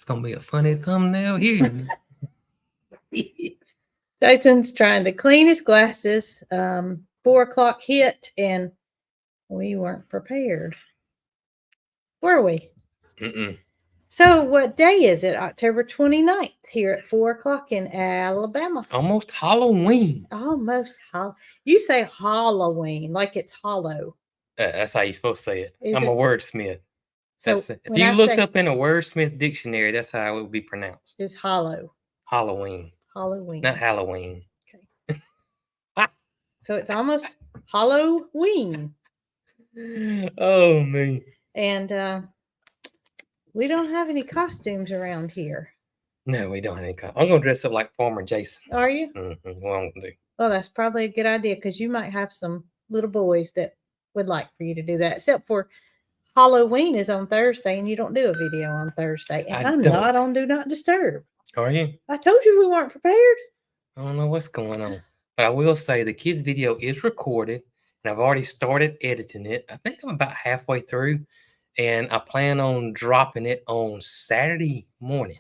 gonna be a funny thumbnail here. Jason's trying to clean his glasses. 4 o'clock hit and we weren't prepared. Were we? Mm-mm. So what day is it? October 29th here at 4 o'clock in Alabama. Almost Halloween. Almost. You say Halloween like it's hollow. That's how you're supposed to say it. Is I'm it? a wordsmith. So That's it. If when you I looked say up in a wordsmith dictionary, that's how it would be pronounced. it's hollow. Halloween, Halloween. not Halloween. Okay. So it's almost Halloween. Oh me. And we don't have any costumes around here. No, we don't have any. I'm gonna dress up like Farmer Jason. Are you? Mm-hmm. What I'm gonna do? Well, that's probably a good idea because you might have some little boys that would like for you to do that. Except for Halloween is on Thursday, and you don't do a video on Thursday. And I'm not on Do Not Disturb. Are you? I told you we weren't prepared. I don't know what's going on, but I will say the kids' video is recorded, and I've already started editing it. I think I'm about halfway through, and I plan on dropping it on Saturday morning.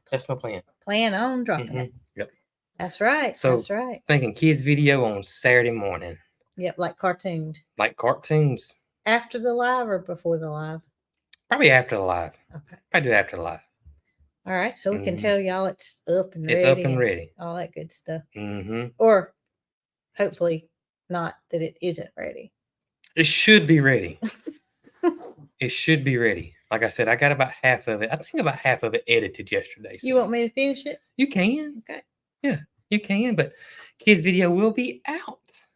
That's my plan. Plan on dropping it. Yep. That's right. So, that's right. Thinking kids' video on Saturday morning. Yep, like cartoons. Like cartoons. After the live or before the live? Probably after the live. Okay. Probably do after the live. All right, so we can tell y'all it's up and ready. It's up and ready. All that good stuff. Mm-hmm. Or hopefully not that it isn't ready. It should be ready. It should be ready. Like I said, I got about half of it. I think about half of it edited yesterday. So. You want me to finish it? You can. Okay. Yeah, you can. But kids' video will be out.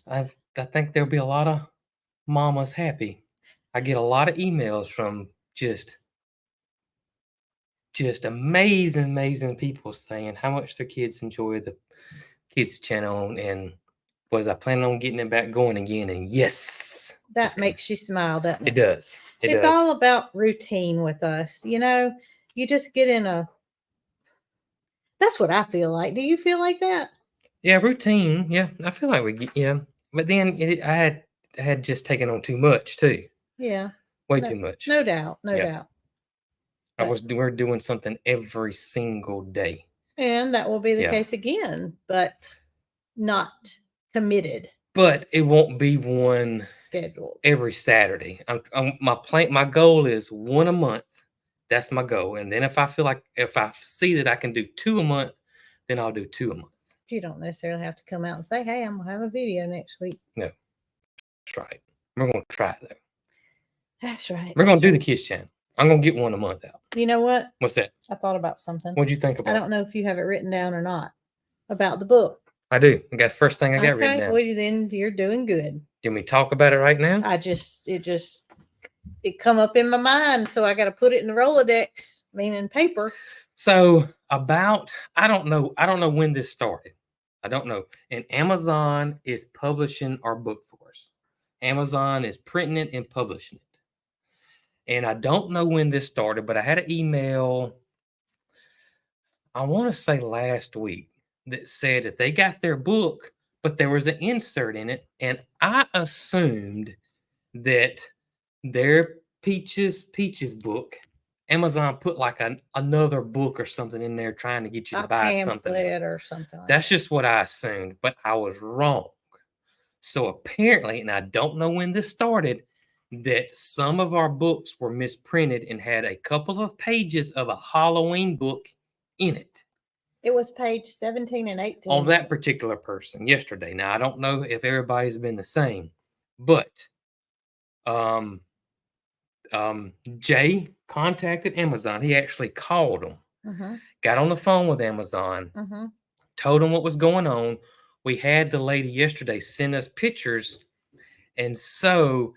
I think there'll be a lot of mamas happy. I get a lot of emails from just amazing people saying how much their kids enjoy the kids channel, and was I planning on getting it back going again? And yes, that makes you smile, doesn't it? It does. It's all about routine with us. You know, you just get in a. That's what I feel like. Do you feel like that? Yeah, routine. Yeah, I feel like we get. Yeah, but then I had just taken on too much too. Yeah. Way too much. No doubt. No doubt. We're doing something every single day. And that will be the case again, but not committed. But it won't be one scheduled every Saturday. My goal is one a month. That's my goal. And then if I see that I can do 2 a month, then I'll do 2 a month. You don't necessarily have to come out and say, "Hey, I'm gonna have a video next week." No, that's right. We're gonna try it though. That's right. We're gonna do the kids channel. I'm gonna get 1 a month out. You know what? What's that? I thought about something. What'd you think about? I don't know if you have it written down or not about the book. I do. I got the first thing I got written down. Well, then you're doing good. Can we talk about it right now? It come up in my mind, so I got to put it in the Rolodex, meaning paper. So I don't know when this started. I don't know. And Amazon is publishing our book for us. Amazon is printing it and publishing it. And I don't know when this started, but I had an email, I want to say last week, that said that they got their book, but there was an insert in it. And I assumed that their Peaches book, Amazon put like another book or something in there trying to get you to buy something. Or something like That's just what I assumed, but I was wrong. So apparently, and I don't know when this started, that some of our books were misprinted and had a couple of pages of a Halloween book in it. It was page 17 and 18. On that particular person yesterday. Now, I don't know if everybody's been the same, but Jay contacted Amazon. He actually called them, got on the phone with Amazon, told them what was going on. We had the lady yesterday send us pictures, and so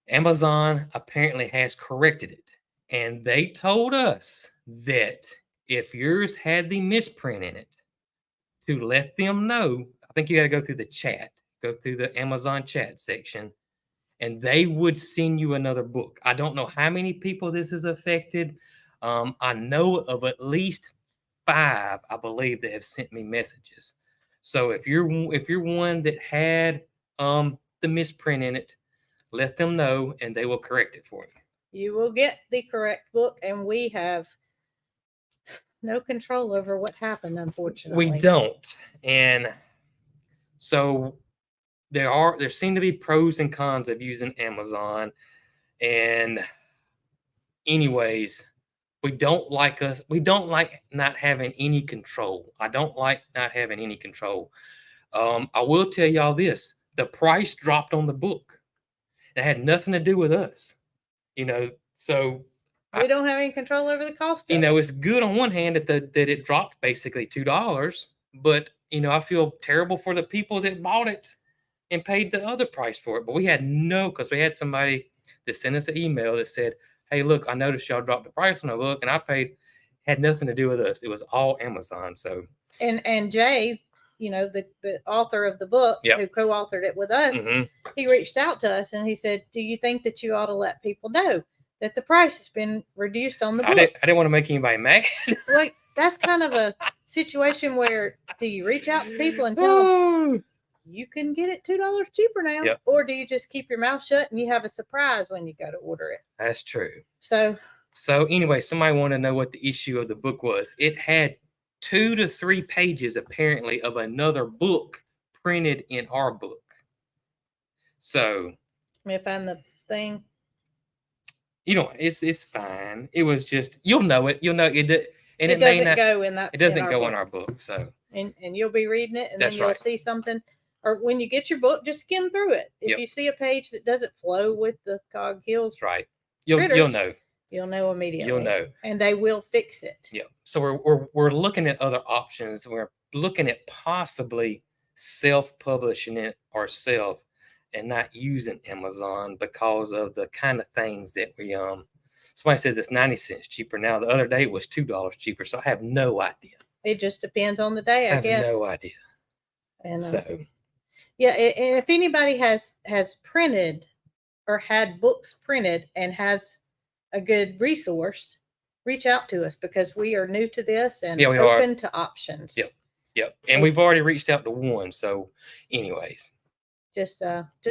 Amazon apparently has corrected it. And they told us that if yours had the misprint in it, to let them know. I think you got to go through the chat, go through the Amazon chat section, and they would send you another book. I don't know how many people this has affected. I know of at least 5, I believe, that have sent me messages. So if you're one that had the misprint in it, let them know and they will correct it for you. You will get the correct book, and we have no control over what happened, unfortunately. We don't. And so there seem to be pros and cons of using Amazon. And anyways, we don't like not having any control. I don't like not having any control. I will tell y'all this: the price dropped on the book. It had nothing to do with us, So we don't have any control over the cost. It's good on one hand that it dropped basically $2, but I feel terrible for the people that bought it and paid the other price for it. But we had because we had somebody that sent us an email that said, "Hey, look, I noticed y'all dropped the price on the book, and I paid." Had nothing to do with us. It was all Amazon. So and Jay, the author of the book, who co-authored it with us, he reached out to us and he said, "Do you think that you ought to let people know that the price has been reduced on the book?" I didn't want to make anybody mad. Like, that's kind of a situation where, do you reach out to people and tell them you can get it $2 cheaper now, or do you just keep your mouth shut and you have a surprise when you go to order it? That's true. So anyway, somebody wanted to know what the issue of the book was. It had 2 to 3 pages apparently of another book printed in our book. So let me find the thing. It's fine. It was just, you'll know it. You'll know it. And it doesn't go in that. It doesn't go in our book. So and you'll be reading it, and then you'll see something. Or when you get your book, just skim through it. If you see a page that doesn't flow with the cog hill, that's right. You'll know. You'll know immediately. You'll know, and they will fix it. Yeah. So we're looking at other options. We're looking at possibly self-publishing it ourselves and not using Amazon because of the kind of things that we somebody says it's 90 cents cheaper now. The other day it was $2 cheaper. So I have no idea. It just depends on the day, I guess. I have no idea. And yeah, and if anybody has printed or had books printed and has a good resource, reach out to us, because we are new to this and open to options. Yep. And we've already reached out to one. So anyways, just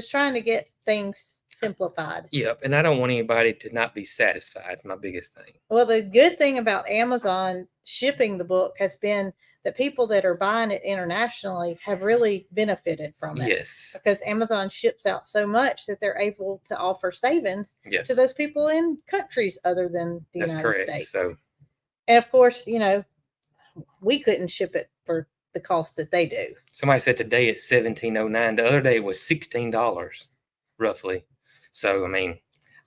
trying to get things simplified. Yep. And I don't want anybody to not be satisfied. It's my biggest thing. Well, the good thing about Amazon shipping the book has been that people that are buying it internationally have really benefited from it. Yes. Because Amazon ships out so much that they're able to offer savings to those people in countries other than the United States. So, and of course, we couldn't ship it for the cost that they do. Somebody said today it's $17.09. The other day it was $16 roughly. So I mean,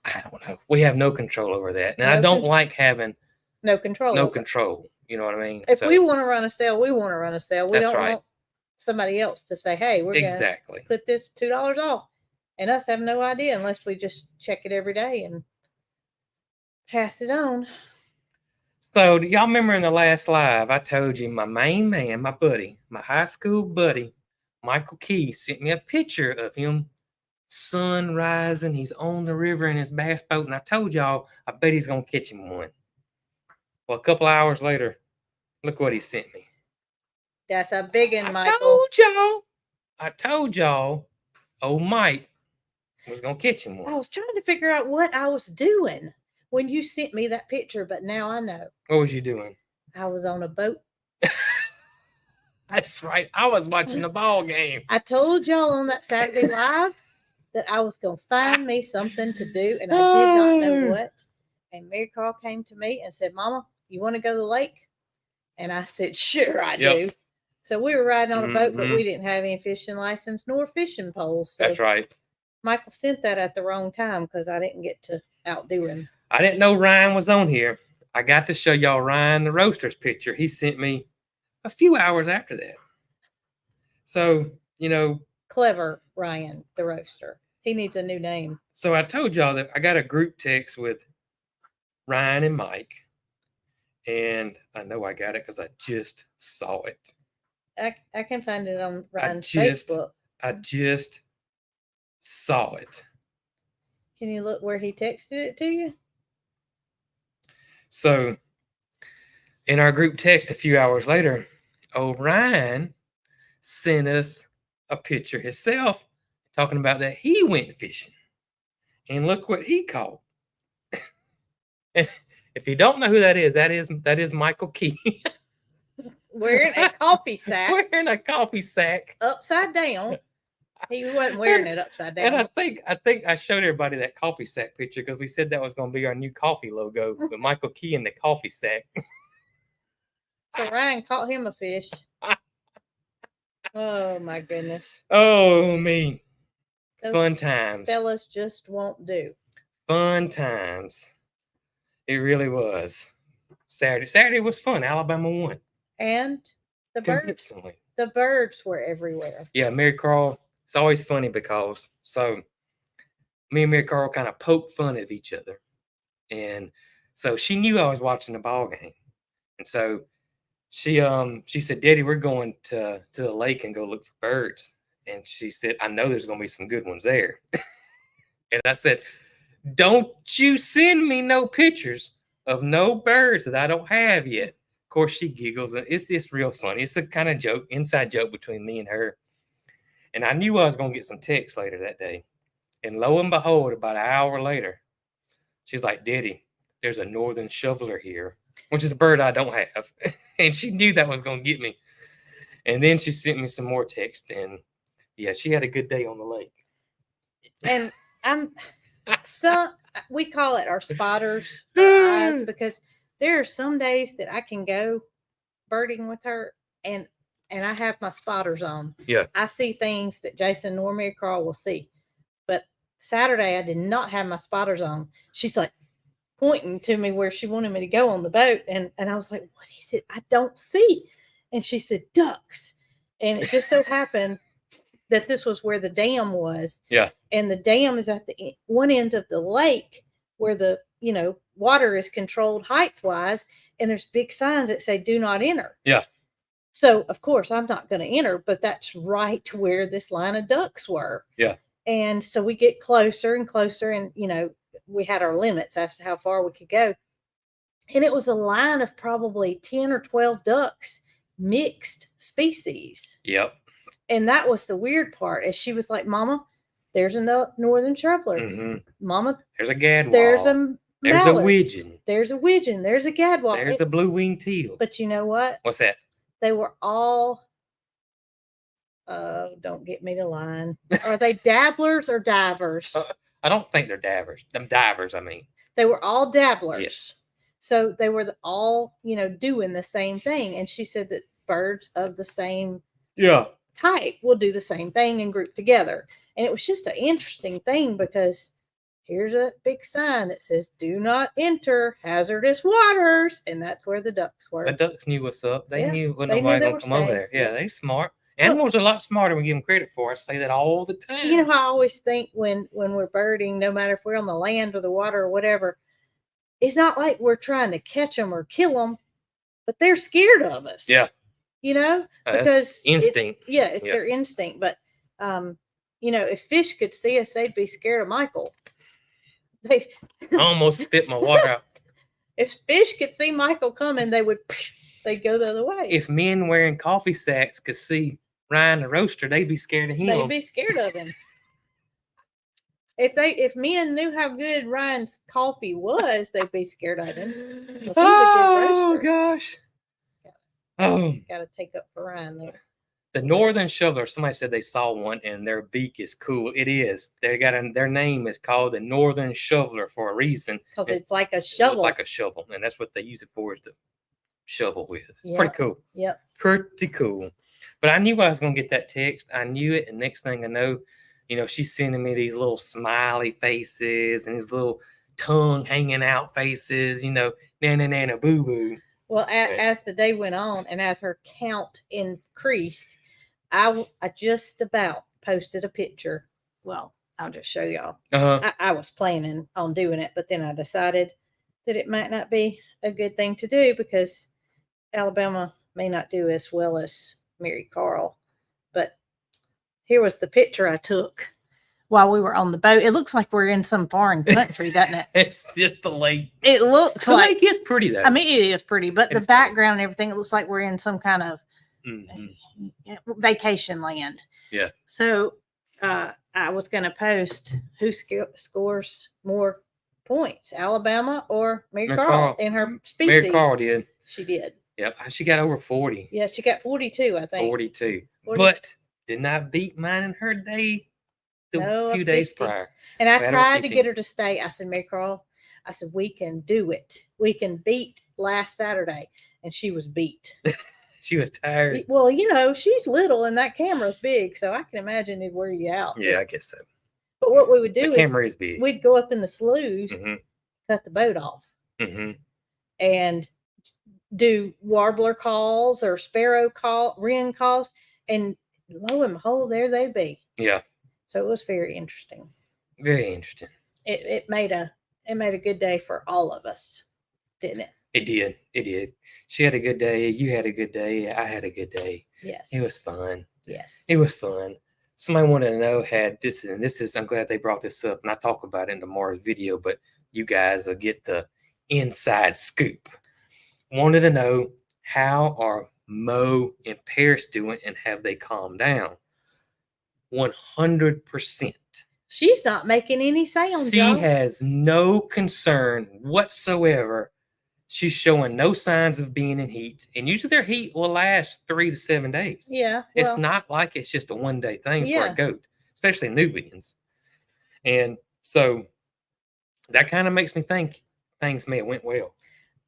I don't know. We have no control over that. And I don't like having no control. You know what I mean? If we want to run a sale, we want to run a sale. We don't want somebody else to say, "Hey, we're going to put this $2 off," and us have no idea unless we just check it every day and pass it on. So, do y'all remember in the last live, I told you my main man, my buddy, my high school buddy, Michael Key, sent me a picture of him, sun rising. He's on the river in his bass boat, and I told y'all, I bet he's going to catch him one. Well, a couple hours later, look what he sent me. That's a big one, Michael. I told y'all, old Mike was going to catch him one. I was trying to figure out what I was doing when you sent me that picture, but now I know. What was you doing? I was on a boat. That's right. I was watching the ball game. I told y'all on that Saturday live that I was going to find me something to do, and I did not know what. And Mary Carl came to me and said, "Mama, you want to go to the lake?" And I said, "Sure, I do." So we were riding on a boat, but we didn't have any fishing license nor fishing poles. So that's right. Michael sent that at the wrong time because I didn't get to outdo him. I didn't know Ryan was on here. I got to show y'all Ryan the roaster's picture. He sent me a few hours after that. So, Clever Ryan the roaster. He needs a new name. So I told y'all that I got a group text with Ryan and Mike. And I know I got it because I just saw it. I can find it on Ryan's Facebook. I just saw it. Can you look where he texted it to you? So, in our group text a few hours later, old Ryan sent us a picture himself talking about that he went fishing. And look what he caught. If you don't know who that is Michael Key. Wearing a coffee sack. Wearing a coffee sack. Upside down. He wasn't wearing it upside down. And I think I showed everybody that coffee sack picture because we said that was going to be our new coffee logo with Michael Key in the coffee sack. So Ryan caught him a fish. Oh my goodness. Oh me. Fun times. Fellas just won't do. Fun times. It really was. Saturday was fun. Alabama won. And the birds were everywhere. Yeah, Mary Carl. It's always funny because me and Mary Carl kind of poke fun of each other. And so she knew I was watching the ball game. And so she said, Daddy, we're going to the lake and go look for birds. And she said, I know there's going to be some good ones there. And I said, don't you send me no pictures of no birds that I don't have yet. Of course, she giggles, and it's real funny. It's a kind of joke, inside joke between me and her. And I knew I was going to get some texts later that day. And lo and behold, about an hour later, she's like, Daddy, there's a northern shoveler here, which is a bird I don't have. And she knew that was going to get me. And then she sent me some more text, and yeah, she had a good day on the lake. And we call it our spotters eyes, because there are some days that I can go birding with her and I have my spotters on. Yeah. I see things that Jason nor Mary Carl will see. But Saturday I did not have my spotters on. She's like pointing to me where she wanted me to go on the boat, and I was like, what is it? I don't see. And she said, ducks. And it just so happened that this was where the dam was. Yeah. And the dam is at the one end of the lake where the, water is controlled height-wise, and there's big signs that say do not enter. Yeah. So, of course, I'm not going to enter, but that's right where this line of ducks were. Yeah. And so we get closer and closer, and, we had our limits as to how far we could go. And it was a line of probably 10 or 12 ducks, mixed species. Yep. And that was the weird part. As she was like, Mama, there's a northern shoveler. Mm-hmm. Mama, there's a gadwall. There's a widgeon. There's a widgeon. There's a gadwall. There's a blue-winged teal. But you know what? What's that? They were all, don't get me to line. Are they dabblers or divers? I don't think they're divers. Them divers, I mean. They were all dabblers. Yes. So they were all, doing the same thing. And she said that birds of the same type will do the same thing and group together. And it was just an interesting thing because here's a big sign that says do not enter hazardous waters, and that's where the ducks were. The ducks knew what's up. They knew when nobody gonna come over there. Yeah, they smart. Animals are a lot smarter than we give them credit for. I say that all the time. I always think when we're birding, no matter if we're on the land or the water or whatever, it's not like we're trying to catch them or kill them, but they're scared of us. Yeah. Because instinct. It's their instinct. But if fish could see us, they'd be scared of Michael. I almost spit my water out. If fish could see Michael coming, they'd go the other way. If men wearing coffee sacks could see Ryan the roaster, they'd be scared of him. They'd be scared of him. If men knew how good Ryan's coffee was, they'd be scared of him. He's a good roaster. Gosh. Gotta take up for Ryan there. The northern shoveler, somebody said they saw one and their beak is cool. It is. Their name is called the northern shoveler for a reason. Because it's like a shovel. It's like a shovel, and that's what they use it for, is to shovel with. It's pretty cool. Yep. Pretty cool. But I knew I was going to get that text. I knew it, and next thing I know, she's sending me these little smiley faces and these little tongue hanging out faces, nana boo boo. Well, as the day went on and as her count increased, I just about posted a picture. Well, I'll just show y'all. I was planning on doing it, but then I decided that it might not be a good thing to do because Alabama may not do as well as Mary Carl. But here was the picture I took while we were on the boat. It looks like we're in some foreign country, doesn't it? It's just the lake. It looks the lake is pretty, though. I mean, it is pretty, but the background and everything, it looks like we're in some kind of vacation land. Yeah. So I was going to post who scores more points, Alabama or Mary Mary Carl Carl. in her Mary species. Carl did. She did. Yep. She got over 40. Yeah, she got 42, I think. 42. But did not beat mine in her day the few days prior. And I tried to get her to stay. I said, Mary Carl, I said, we can do it. We can beat last Saturday. And she was beat. She was tired. Well, you know, she's little and that camera's big, so I can imagine it'd wear you out. Yeah, I guess so. But what we would do is big. We'd go up in the sloughs, cut the boat off, and do warbler calls or wren calls, and lo and behold, there they be. Yeah. So it was very interesting. Very interesting. It made a good day for all of us, didn't it? It did. It did. She had a good day. You had a good day. I had a good day. Yes. It was fun. Yes. It was fun. Somebody wanted to know this is I'm glad they brought this up, and I talk about it in tomorrow's video, but you guys will get the inside scoop. Wanted to know, how are Mo and Paris doing, and have they calmed down? 100%. She's not making any sound. She has no concern whatsoever. She's showing no signs of being in heat, and usually their heat will last 3 to 7 days. Yeah, it's not like it's just a one-day thing for a goat, especially Nubians. And so that kind of makes me think things may have went well.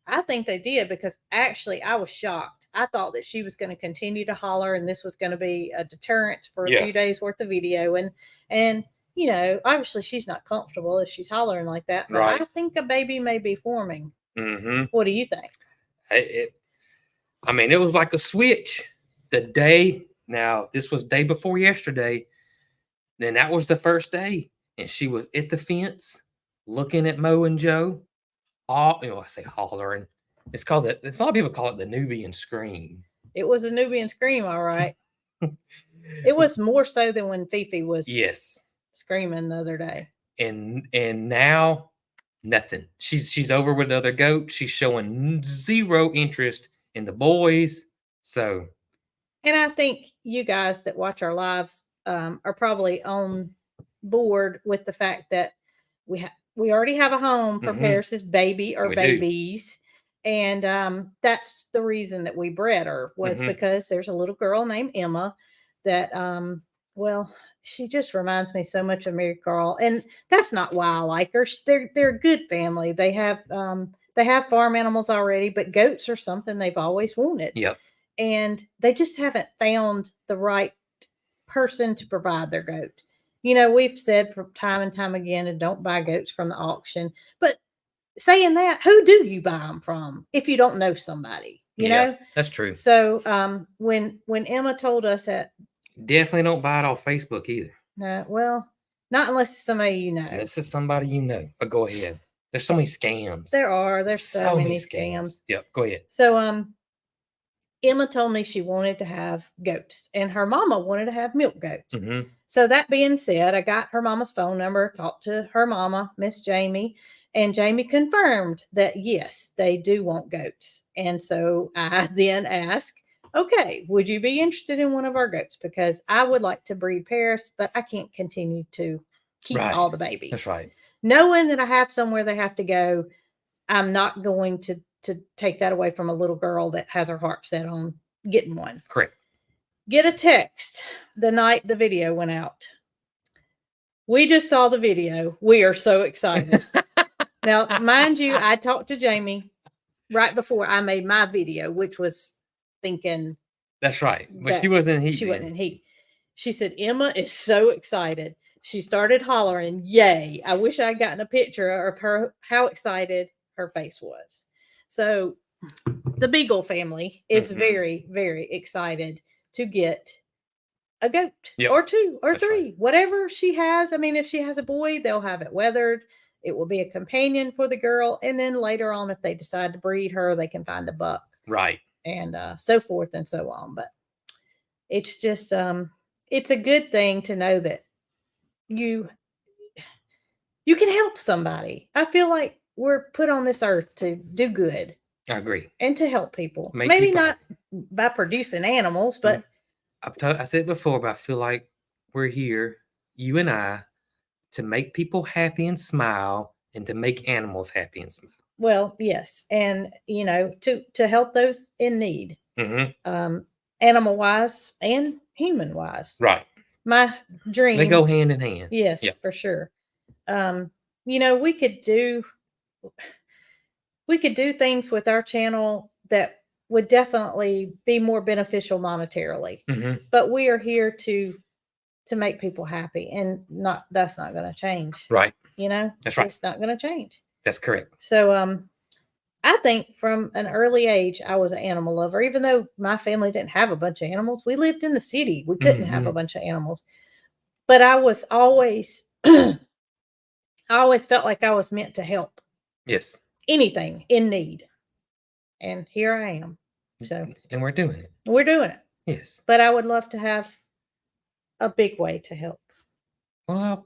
I think they did, because actually I was shocked. I thought that she was going to continue to holler, and this was going to be a deterrence for a few days worth of video. And you know, obviously she's not comfortable if she's hollering like that. But I think a baby may be forming. What do you think? It was like a switch. The day, now this was day before yesterday, then that was the first day, and she was at the fence looking at Mo and Joe. I say hollering. It's called a lot of people call it the Nubian scream. It was a Nubian scream, all right. It was more so than when Fifi was screaming the other day. And now nothing. She's over with the other goat. She's showing zero interest in the boys. So, and I think you guys that watch our lives are probably on board with the fact that we already have a home for Paris's baby or babies. And that's the reason that we bred her, was because there's a little girl named Emma that, she just reminds me so much of Mary Carl. And that's not why I like her. They're a good family. They have farm animals already, but goats are something they've always wanted. Yep. And they just haven't found the right person to provide their goat. You know, we've said from time and time again, and don't buy goats from the auction. But saying that, who do you buy them from if you don't know somebody? You know? That's true. So when Emma told us that, definitely don't buy it off Facebook either. No, well, not unless it's somebody you know. This is somebody you know. But go ahead. There's so many scams. There's so many scams. Yep, go ahead. So Emma told me she wanted to have goats, and her mama wanted to have milk goats. So that being said, I got her mama's phone number, talked to her mama, Miss Jamie, and Jamie confirmed that yes, they do want goats. And so I then asked, okay, would you be interested in one of our goats? Because I would like to breed Paris, but I can't continue to keep all the babies. That's right. Knowing that I have somewhere they have to go, I'm not going to take that away from a little girl that has her heart set on getting one. Correct. Get a text the night the video went out. We just saw the video. We are so excited. Now, mind you, I talked to Jamie right before I made my video, which was thinking. That's right. But she wasn't in heat. She wasn't in heat. She said, Emma is so excited. She started hollering, yay. I wish I'd gotten a picture of her, how excited her face was. So the Beagle family is very, very excited to get a goat or two or three, whatever she has. I mean, if she has a boy, they'll have it weathered. It will be a companion for the girl. And then later on, if they decide to breed her, they can find a buck. Right. And so forth and so on. But it's just, it's a good thing to know that you can help somebody. I feel like we're put on this earth to do good. I agree. And to help people. Maybe not by producing animals, but I said it before, but I feel like we're here, you and I, to make people happy and smile and to make animals happy and smile. Well, yes, and to help those in need, animal wise and human wise. Right. My dream. They go hand in hand. Yes, for sure. We could do things with our channel that would definitely be more beneficial monetarily. But we are here to make people happy, and that's not going to change. Right. That's right. It's not going to change. That's correct. So I think from an early age I was an animal lover, even though my family didn't have a bunch of animals. We lived in the city. We couldn't have a bunch of animals. But I was always I always felt like I was meant to help. Yes. Anything in need. And here I am. And we're doing it. We're doing it. Yes. But I would love to have a big way to help. Well,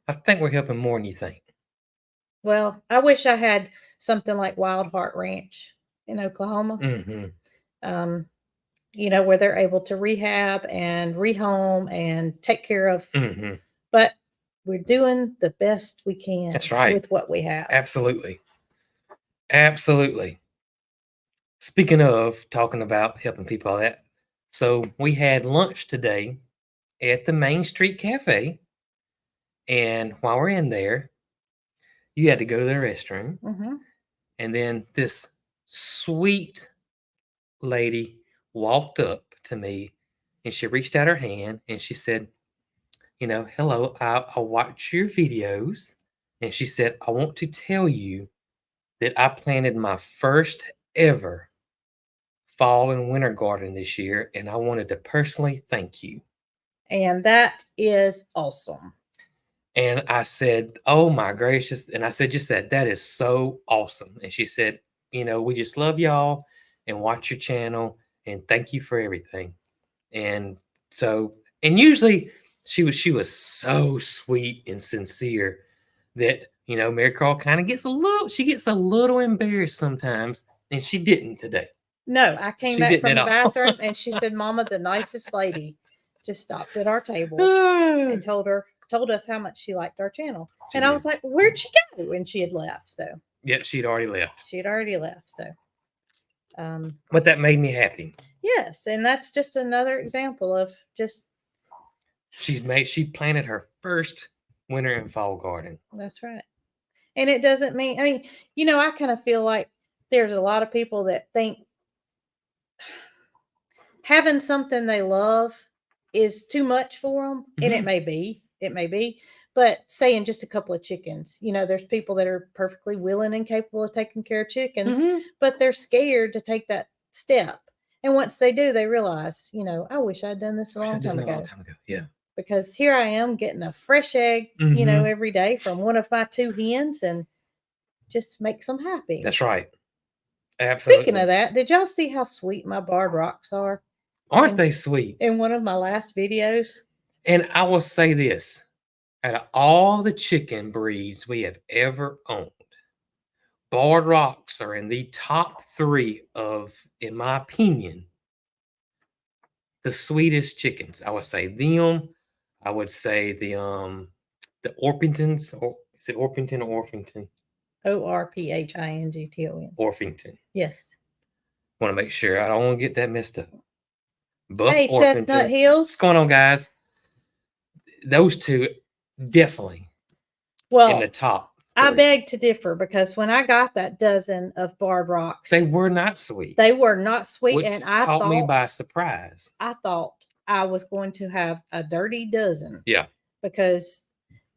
I think we're helping more than you think. Well, I wish I had something like Wild Heart Ranch in Oklahoma. Where they're able to rehab and rehome and take care of. But we're doing the best we can. That's right. With what we have. Absolutely. Absolutely. Speaking of talking about helping people, all that. So we had lunch today at the Main Street Cafe. And while we're in there, you had to go to the restroom. And then this sweet lady walked up to me and she reached out her hand and she said, hello, I watch your videos. And she said, I want to tell you that I planted my first ever fall and winter garden this year. And I wanted to personally thank you. And that is awesome. And I said, oh my gracious. And I said, just that is so awesome. And she said, we just love y'all and watch your channel and thank you for everything. And usually she was so sweet and sincere that, Mary Carl kind of gets a little embarrassed sometimes. And she didn't today. No, I came back from the bathroom and she said, Mama, the nicest lady just stopped at our table and told us how much she liked our channel. I was like, where'd she go? And she had left. So yep, she'd already left. So but that made me happy. Yes, and that's just another example of just she planted her first winter and fall garden. That's right. And it doesn't mean, I kind of feel like there's a lot of people that think having something they love is too much for them. And it may be, but saying just a couple of chickens, there's people that are perfectly willing and capable of taking care of chickens, but they're scared to take that step. And once they do, they realize, I wish I'd done this a long time ago. Yeah. Because here I am getting a fresh egg, every day from one of my 2 hens and just makes them happy. That's right. Absolutely. Speaking of that, did y'all see how sweet my barred rocks are? Aren't they sweet? In one of my last videos. And I will say this, out of all the chicken breeds we have ever owned, barred rocks are in the top 3 of, in my opinion, the sweetest chickens. I would say them. I would say the Orpingtons, or is it Orpington or Orpington? Orpington. Orpington. Yes. Want to make sure I don't want to get that messed up. Buck hey, Orpington. Chestnut Hills. What's going on, guys? Those 2 definitely in the top 3. I beg to differ because when I got that dozen of barred rocks, they were not sweet. Which and I caught me by surprise. I thought I was going to have a dirty dozen. Yeah. Because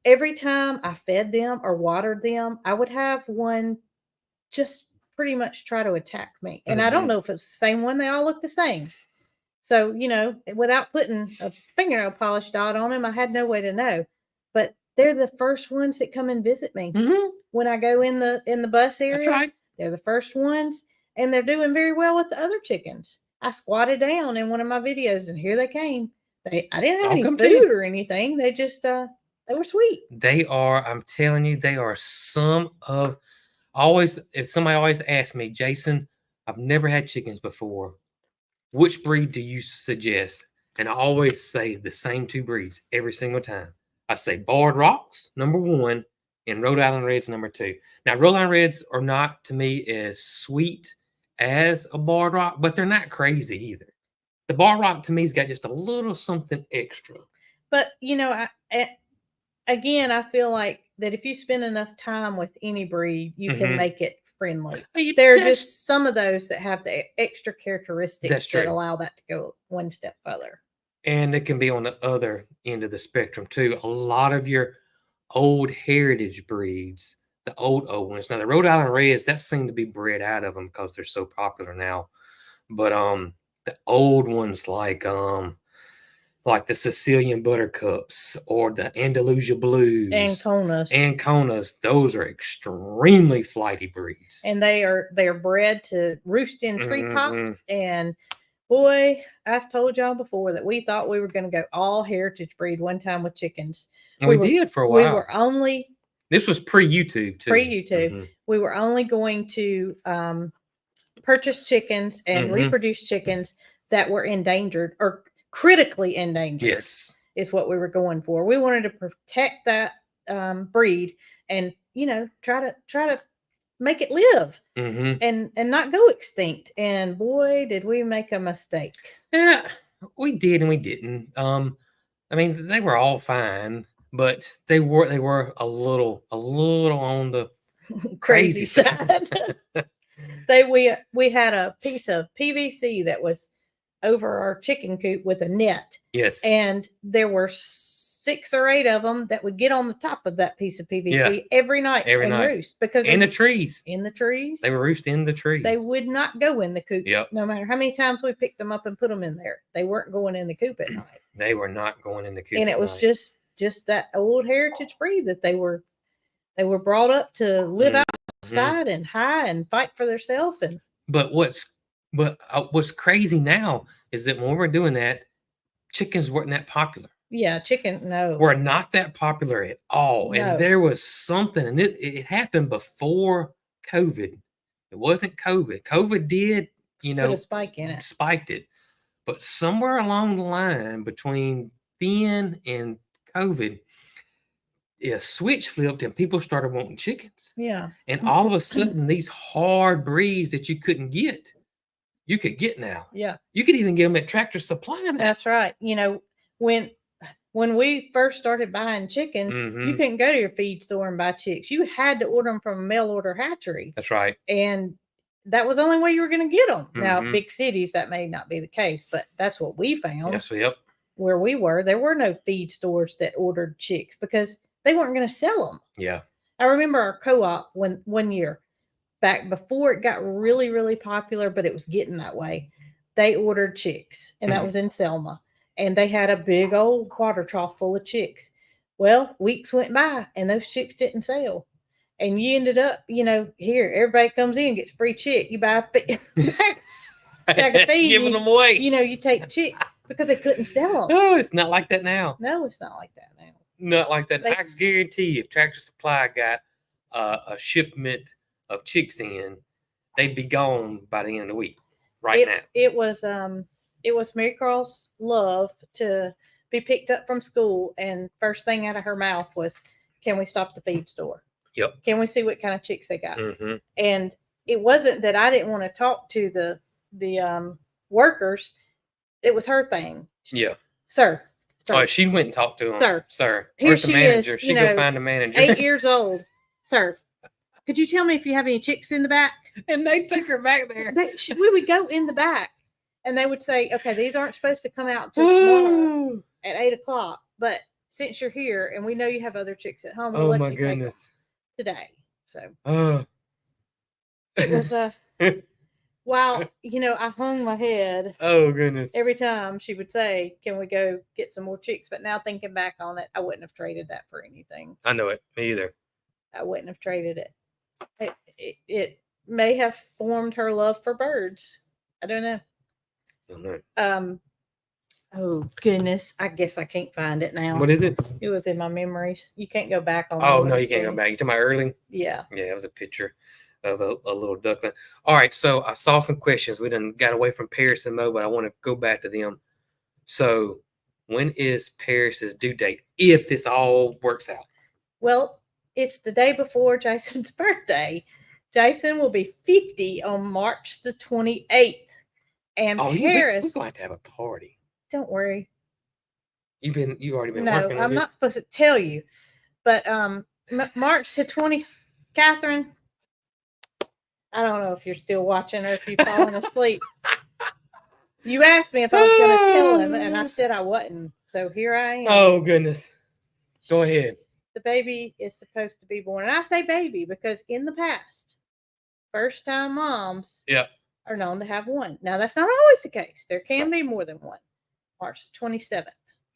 every time I fed them or watered them, I would have one just pretty much try to attack me. And I don't know if it's the same one. They all look the same. So, without putting a fingernail polish dot on them, I had no way to know. But they're the first ones that come and visit me when I go in the bus area. That's right. They're the first ones, and they're doing very well with the other chickens. I squatted down in one of my videos, and here they came. I didn't have any food or anything. They just they were sweet. They are. I'm telling you, they are some of. Always, if somebody always asks me, Jason, I've never had chickens before. Which breed do you suggest? And I always say the same 2 breeds every single time. I say barred rocks, number 1, and Rhode Island Red's number 2. Now, Rhode Island Reds are not, to me, as sweet as a Barred Rock, but they're not crazy either. The Barred Rock, to me, has got just a little something extra. But, again, I feel like that if you spend enough time with any breed, you can make it friendly. There are just some of those that have the extra characteristics that allow that to go one step further. And it can be on the other end of the spectrum, too. A lot of your old heritage breeds, the old ones. Now, the Rhode Island Reds, that seem to be bred out of them because they're so popular now. But the old ones like the Sicilian Buttercups or the Andalusia Blues and Konas, those are extremely flighty breeds. And they are bred to roost in treetops. And boy, I've told y'all before that we thought we were going to go all heritage breed one time with chickens. And we did for a while. We were only... This was pre-YouTube, too. Pre-YouTube. We were only going to purchase chickens and reproduce chickens that were endangered or critically endangered. Yes. Is what we were going for. We wanted to protect that breed and, try to make it live and not go extinct. And boy, did we make a mistake. Yeah, we did and we didn't. I mean, they were all fine, but they were a little on the crazy side. We had a piece of PVC that was over our chicken coop with a net. Yes. And there were 6 or 8 of them that would get on the top of that piece of PVC every night and roost. Because in the trees. In the trees. They were roosting in the trees. They would not go in the coop. Yep. No matter how many times we picked them up and put them in there. They weren't going in the coop at night. They were not going in the coop. And it was just that old heritage breed that they were brought up to live outside and high and fight for themselves. But what's crazy now is that when we're doing that, chickens weren't that popular. Yeah, were not that popular at all. No. And there was something, and it happened before COVID. It wasn't COVID. COVID did, put a spike in it. Spiked it. But somewhere along the line between then and COVID, a switch flipped and people started wanting chickens. Yeah. And all of a sudden, these hard breeds that you couldn't get, you could get now. Yeah. You could even get them at Tractor Supply now. That's right. When we first started buying chickens, you couldn't go to your feed store and buy chicks. You had to order them from a mail order hatchery. That's right. And that was the only way you were going to get them. Now, big cities, that may not be the case, but that's what we found. Yes, yep. Where we were, there were no feed stores that ordered chicks because they weren't going to sell them. Yeah. I remember our co-op one year, back before it got really, really popular, but it was getting that way. They ordered chicks, and that was in Selma. And they had a big old water trough full of chicks. Well, weeks went by, and those chicks didn't sell. And you ended up, here, everybody comes in, gets free chick. You buy a bag of feed. Giving them away. You take chick because they couldn't sell them. No, it's not like that now. No, it's not like that now. Not like that. I guarantee you, if Tractor Supply got a shipment of chicks in, they'd be gone by the end of the week. Now. It was Mary Carl's love to be picked up from school, and first thing out of her mouth was, "Can we stop the feed store? Yep. Can we see what kind of chicks they got?" And it wasn't that I didn't want to talk to the workers. It was her thing. Yeah. Sir. Oh, she went and talked to him. Sir. Here Where's the manager? She go find the manager. 8 years old. Sir, could you tell me if you have any chicks in the back? And they took her back there. We would go in the back. And they would say, "Okay, these aren't supposed to come out until tomorrow at 8:00. But since you're here and we know you have other chicks at home, we'll let you take them today." So it was while I hung my head. Oh goodness! Every time she would say, "Can we go get some more chicks?" But now thinking back on it, I wouldn't have traded that for anything. I know it. Me either. I wouldn't have traded it. It may have formed her love for birds. I don't know. Oh goodness, I guess I can't find it now. What is it? It was in my memories. You can't go back on. Oh no, you can't go back. You talking about early? Yeah. It was a picture of a little duckling. All right, so I saw some questions. We done got away from Paris and Mo, but I want to go back to them. So when is Paris's due date if this all works out? Well, it's the day before Jason's birthday. Jason will be 50 on March the 28th. And Paris, we're going to have a party. Don't worry. You've already been no, working on I'm it. not supposed to tell you. But March the 20th, Catherine, I don't know if you're still watching or if you've fallen asleep. You asked me if I was going to tell him, and I said I wasn't. So here I am. Oh, goodness. Go ahead. The baby is supposed to be born. And I say baby because in the past, first-time moms are known to have one. Now, that's not always the case. There can be more than one. March the 27th.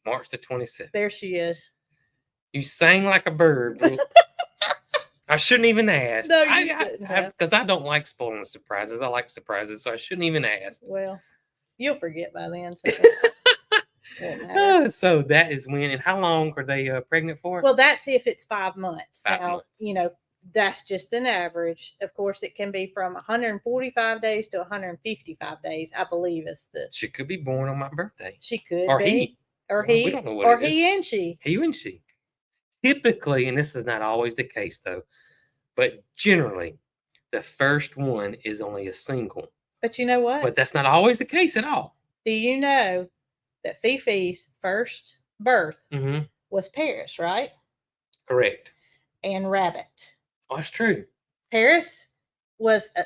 March the 27th. There she is. You sang like a bird, bro. I shouldn't even ask. No, you shouldn't have. Because I don't like spoiling surprises. I like surprises, so I shouldn't even ask. Well, you'll forget by then. So that is when, and how long are they pregnant for? Well, that's if it's 5 months. 5 now, months. That's just an average. Of course, it can be from 145 days to 155 days, I believe is the. She could be born on my birthday. She could or be. He. Or he. We don't know what or it he is. and she. He and she. Typically, and this is not always the case though, but generally, the first one is only a single. But you know what? But that's not always the case at all. Do you know that Fifi's first birth was Paris, right? Correct. And Rabbit. Oh, that's true. Paris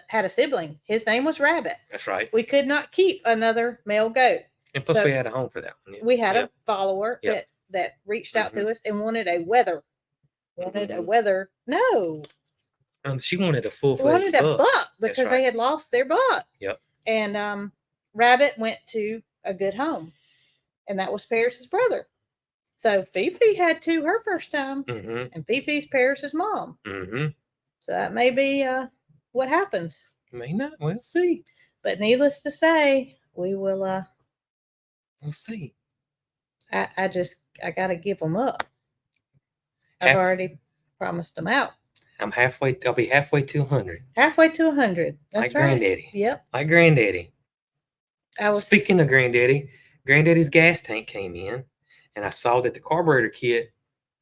had a sibling. His name was Rabbit. That's right. We could not keep another male goat. And plus, we had a home for that one. Yeah. We had a follower that reached out to us and wanted a wether. No. She wanted a full-fledged wanted a buck because they had lost their buck. Yep. And Rabbit went to a good home. And that was Paris's brother. So Fifi had two her first time. And Fifi's Paris's mom. So that may be what happens. May not. We'll see. But needless to say, we will we'll see. I got to give them up. I've already promised them out. I'll be halfway to 100. Halfway to 100. That's like Granddaddy. Yep. Like Granddaddy. Speaking of Granddaddy, Granddaddy's gas tank came in, and I saw that the carburetor kit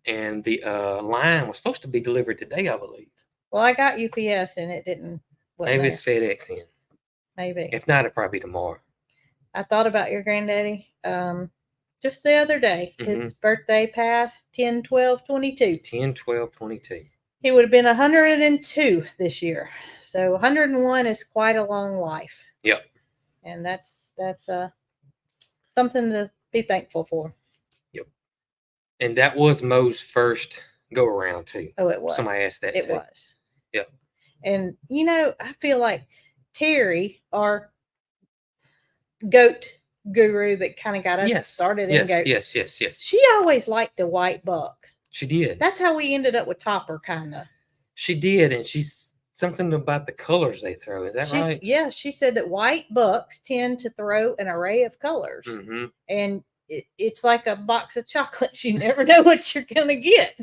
and the line was supposed to be delivered today, I believe. Well, I got UPS, and it didn't. Maybe it's FedEx in. Maybe. If not, it'll probably be tomorrow. I thought about your Granddaddy just the other day. His birthday passed 10/12/22. 10/12/22. He would have been 102 this year. So 101 is quite a long life. Yep. And that's something to be thankful for. Yep. And that was Mo's first go around too. Oh, it was. Somebody asked that. It too. was. Yep. And I feel like Terry, our goat guru that kind of got us started in goats. Yes. She always liked the white buck. She did. That's how we ended up with Topper, kind of. She did, and she's something about the colors they throw. Is that right? Yeah, she said that white bucks tend to throw an array of colors, and it's like a box of chocolates. You never know what you're gonna get.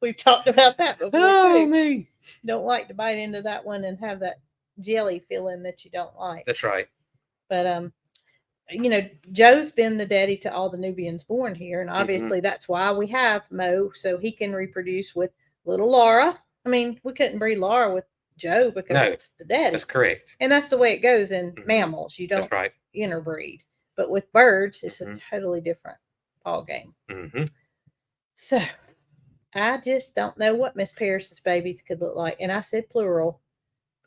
We've talked about that before. Oh, me. Don't like to bite into that one and have that jelly feeling that you don't like. That's right. But Joe's been the daddy to all the Nubians born here, and obviously that's why we have Mo, so he can reproduce with little Laura. I mean, we couldn't breed Laura with Joe because it's the daddy. That's correct. And that's the way it goes in mammals. You don't interbreed. But with birds, it's a totally different ball game. So I just don't know what Miss Paris's babies could look like. And I said plural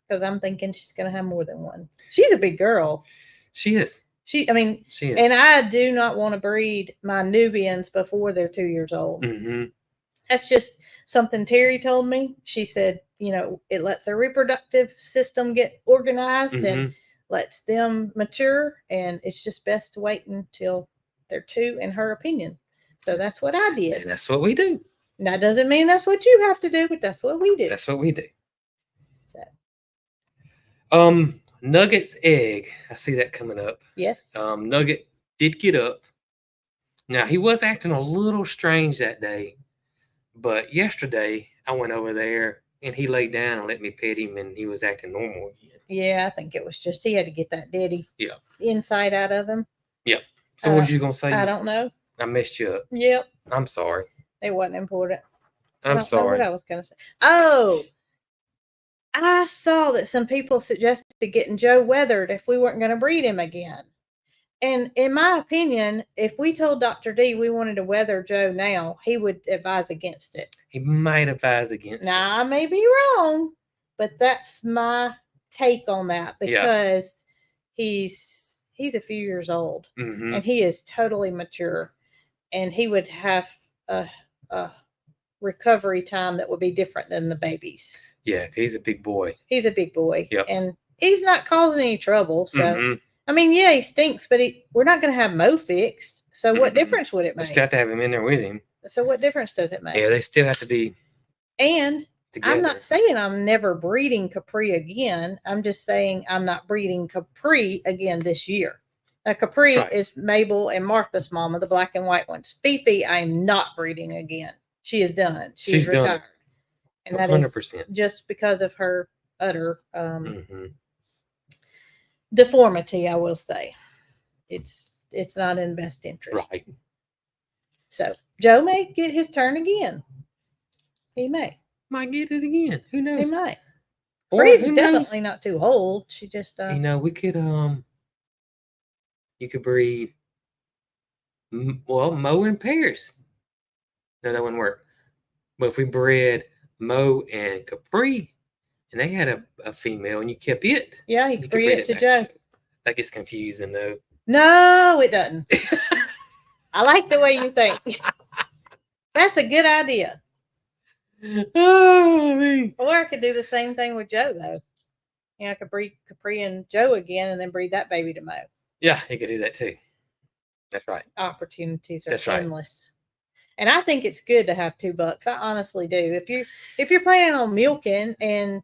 because I'm thinking she's going to have more than one. She's a big girl. She is. She is. And I do not want to breed my Nubians before they're 2 years old. That's just something Terry told me. She said, it lets their reproductive system get organized and lets them mature. And it's just best to wait until they're 2, in her opinion. So that's what I did. And that's what we do. And that doesn't mean that's what you have to do, but that's what we do. That's what we do. So. Nugget's egg. I see that coming up. Yes. Nugget did get up. Now, he was acting a little strange that day. But yesterday, I went over there, and he laid down and let me pet him, and he was acting normal again. Yeah, I think it was just he had to get that daddy inside out of him. Yep. So what was you going to say? I don't know. I messed you up. Yep. I'm sorry. It wasn't important. I'm sorry. What I was going to say. Oh, I saw that some people suggested getting Joe weathered if we weren't going to breed him again. And in my opinion, if we told Dr. D we wanted to weather Joe now, he would advise against it. He might advise against it. Now, I may be wrong, but that's my take on that because he's a few years old and he is totally mature, and he would have a recovery time that would be different than the babies. Yeah, he's a big boy. He's a big boy. Yep. And he's not causing any trouble. So, I mean, yeah, he stinks, but we're not going to have Mo fixed. So what difference would it make? They still have to have him in there with him. So what difference does it make? Yeah, they still have to be and together. I'm not saying I'm never breeding Capri again. I'm just saying I'm not breeding Capri again this year. Now, Capri is Mabel and Martha's mama, the black and white ones. Fifi, I'm not breeding again. She is done. She's retired. Done. And that 100%. Is just because of her utter deformity, I will say. It's not in best interest. Right. So Joe may get his turn again. He might get it again. Who knows? He might. Bree's definitely not too old. She just we could you could breed Mo and Paris. No, that wouldn't work. But if we bred Mo and Capri and they had a female and you kept it. Yeah, you could breed it to Joe. That gets confusing though. No, it doesn't. I like the way you think. That's a good idea. Oh, man. Or I could do the same thing with Joe, though. You know, I could breed Capri and Joe again and then breed that baby to Mo. Yeah, you could do that too. That's right. Opportunities are endless. And I think it's good to have 2 bucks. I honestly do. If you're planning on milking and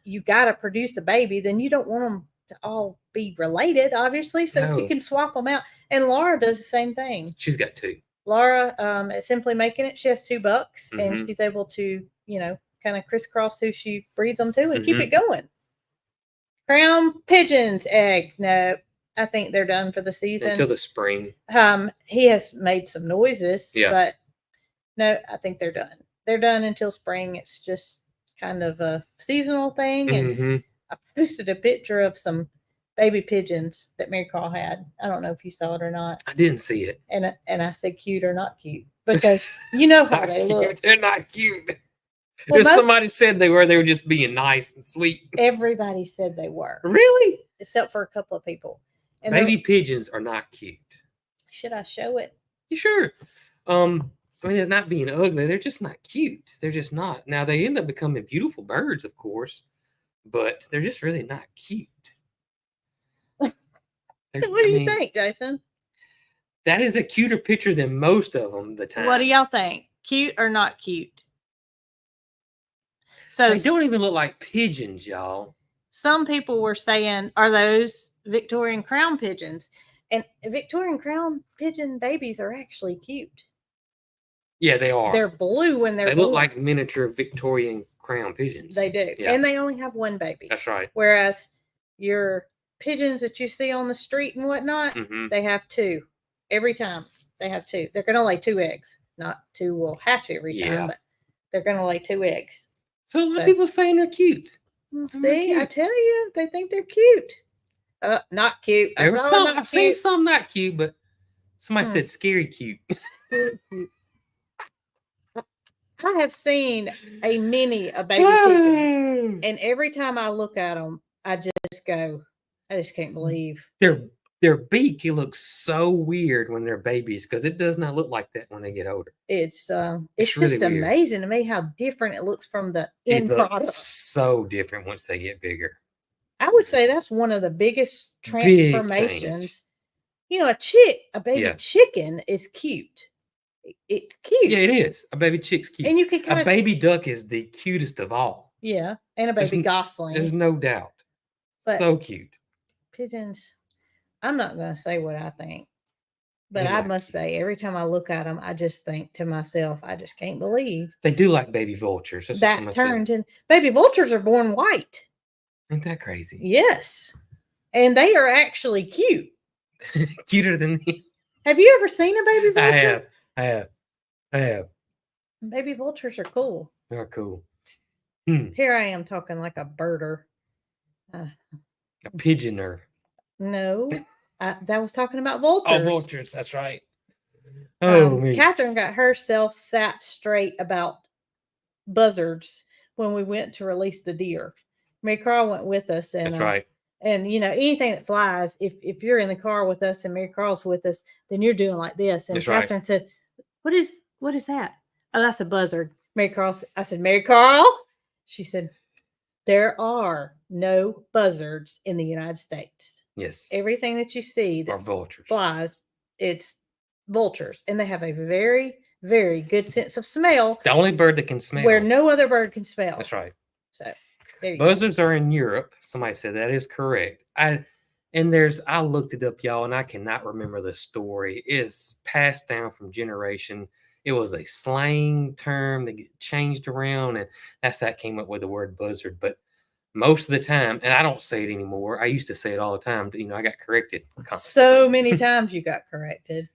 you got to produce a baby, then you don't want them to all be related, obviously. So you can swap them out. And Laura does the same thing. She's got 2. Laura is Simply Making It. She has 2 bucks and she's able to, kind of crisscross who she breeds them to and keep it going. Crown pigeons egg. No, I think they're done for the season. Until the spring. He has made some noises, but no, I think they're done. They're done until spring. It's just kind of a seasonal thing. And I posted a picture of some baby pigeons that Mary Carl had. I don't know if you saw it or not. I didn't see it. And I said cute or not cute because you know how they look. They're not cute. Well, somebody said they were just being nice and sweet. Everybody said they were. Really? Except for a couple of people. And baby pigeons are not cute. Should I show it? You sure? I mean, it's not being ugly. They're just not cute. They're just not. Now, they end up becoming beautiful birds, of course, but they're just really not cute. What do you think, Jason? That is a cuter picture than most of them the time. What do y'all think? Cute or not cute? So they don't even look like pigeons, y'all. Some people were saying, are those Victorian crown pigeons? And Victorian crown pigeon babies are actually cute. Yeah, they are. They're blue when they're They look like miniature Victorian crown pigeons. They do. Yeah. And they only have 1 baby. That's right. Whereas your pigeons that you see on the street and whatnot, they have 2. Every time they have 2. They're going to lay 2 eggs. Not 2 will hatch every time, but they're going to lay 2 eggs. So a lot of people saying they're cute. See, I tell you, they think they're cute. Not cute. I've seen some not cute, but somebody said scary cute. I have seen a baby pigeon, and every time I look at them, I just can't believe. Their beak, it looks so weird when they're babies because it does not look like that when they get older. It's really just amazing to me how different it looks from the end product. So different once they get bigger. I would say that's one of the biggest transformations. A baby chicken is cute. It's cute. Yeah, it is. A baby chick's cute. And you can a baby duck is the cutest of all. Yeah, and a baby gosling. There's no doubt. But so cute. Pigeons. I'm not going to say what I think, but I must say every time I look at them, I just think to myself, I just can't believe they do like baby vultures. That turns in baby vultures are born white. Ain't that crazy? Yes, and they are actually cute. Cuter than me. Have you ever seen a baby vulture? I have. Baby vultures are cool. They're cool. Here I am talking like a birder. A pigeoner. No, that was talking about vultures. Oh, vultures. That's right. Oh, me. Catherine got herself sat straight about buzzards when we went to release the deer. Mary Carl went with us, and that's right. And anything that flies, if you're in the car with us and Mary Carl's with us, then you're doing like this. And that's Catherine right. said, what is that? Oh, that's a buzzard. Mary Carl, I said, Mary Carl? She said, there are no buzzards in the United States. Yes. Everything that you see that are vultures. Flies, it's vultures. And they have a very, very good sense of smell. The only bird that can smell. Where no other bird can smell. That's right. So buzzards are in Europe. Somebody said that is correct. I looked it up, y'all, and I cannot remember the story. It's passed down from generation. It was a slang term that get changed around, and that's how it came up with the word buzzard. But most of the time, and I don't say it anymore. I used to say it all the time. But, I got corrected constantly. So many times you got corrected.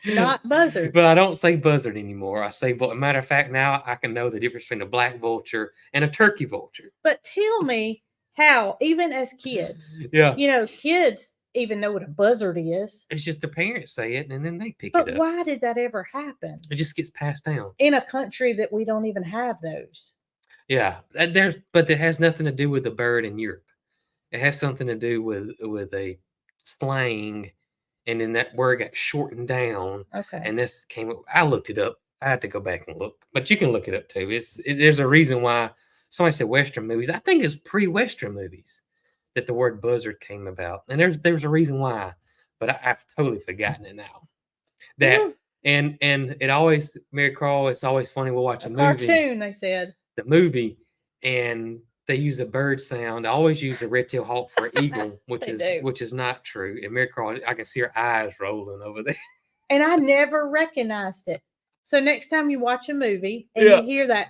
Not buzzard. But I don't say buzzard anymore. I say, matter of fact, now I can know the difference between a black vulture and a turkey vulture. But tell me how, even as kids, kids even know what a buzzard is. It's just the parents say it and then they pick it up. But why did that ever happen? It just gets passed down. In a country that we don't even have those. Yeah, but it has nothing to do with the bird in Europe. It has something to do with a slang. And then that word got shortened down. Okay. And this came up. I looked it up. I had to go back and look. But you can look it up too. There's a reason why somebody said Western movies. I think it's pre-Western movies that the word buzzard came about. And there's a reason why. But I've totally forgotten it now. And it always, Mary Carl, it's always funny. We'll watch a movie. Cartoon, they said. The movie. And they use a bird sound. I always use a red-tailed hawk for an eagle, which is not true. And Mary Carl, I can see her eyes rolling over there. And I never recognized it. So next time you watch a movie and you hear that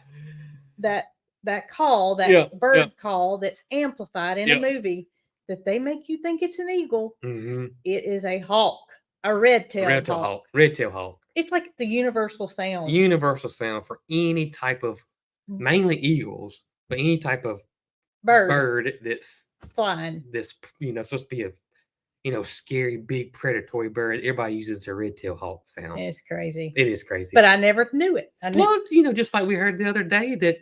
call, that bird call that's amplified in a movie, that they make you think it's an eagle. Mm-hmm. It is a hawk, a red-tailed hawk. Red-tailed hawk. It's like the universal sound. Universal sound for any type of, mainly eagles. But any type of bird that's flying, that's supposed to be a scary big predatory bird, everybody uses their red-tailed hawk sound. It's crazy. It is crazy. But I never knew it. Well, just like we heard the other day that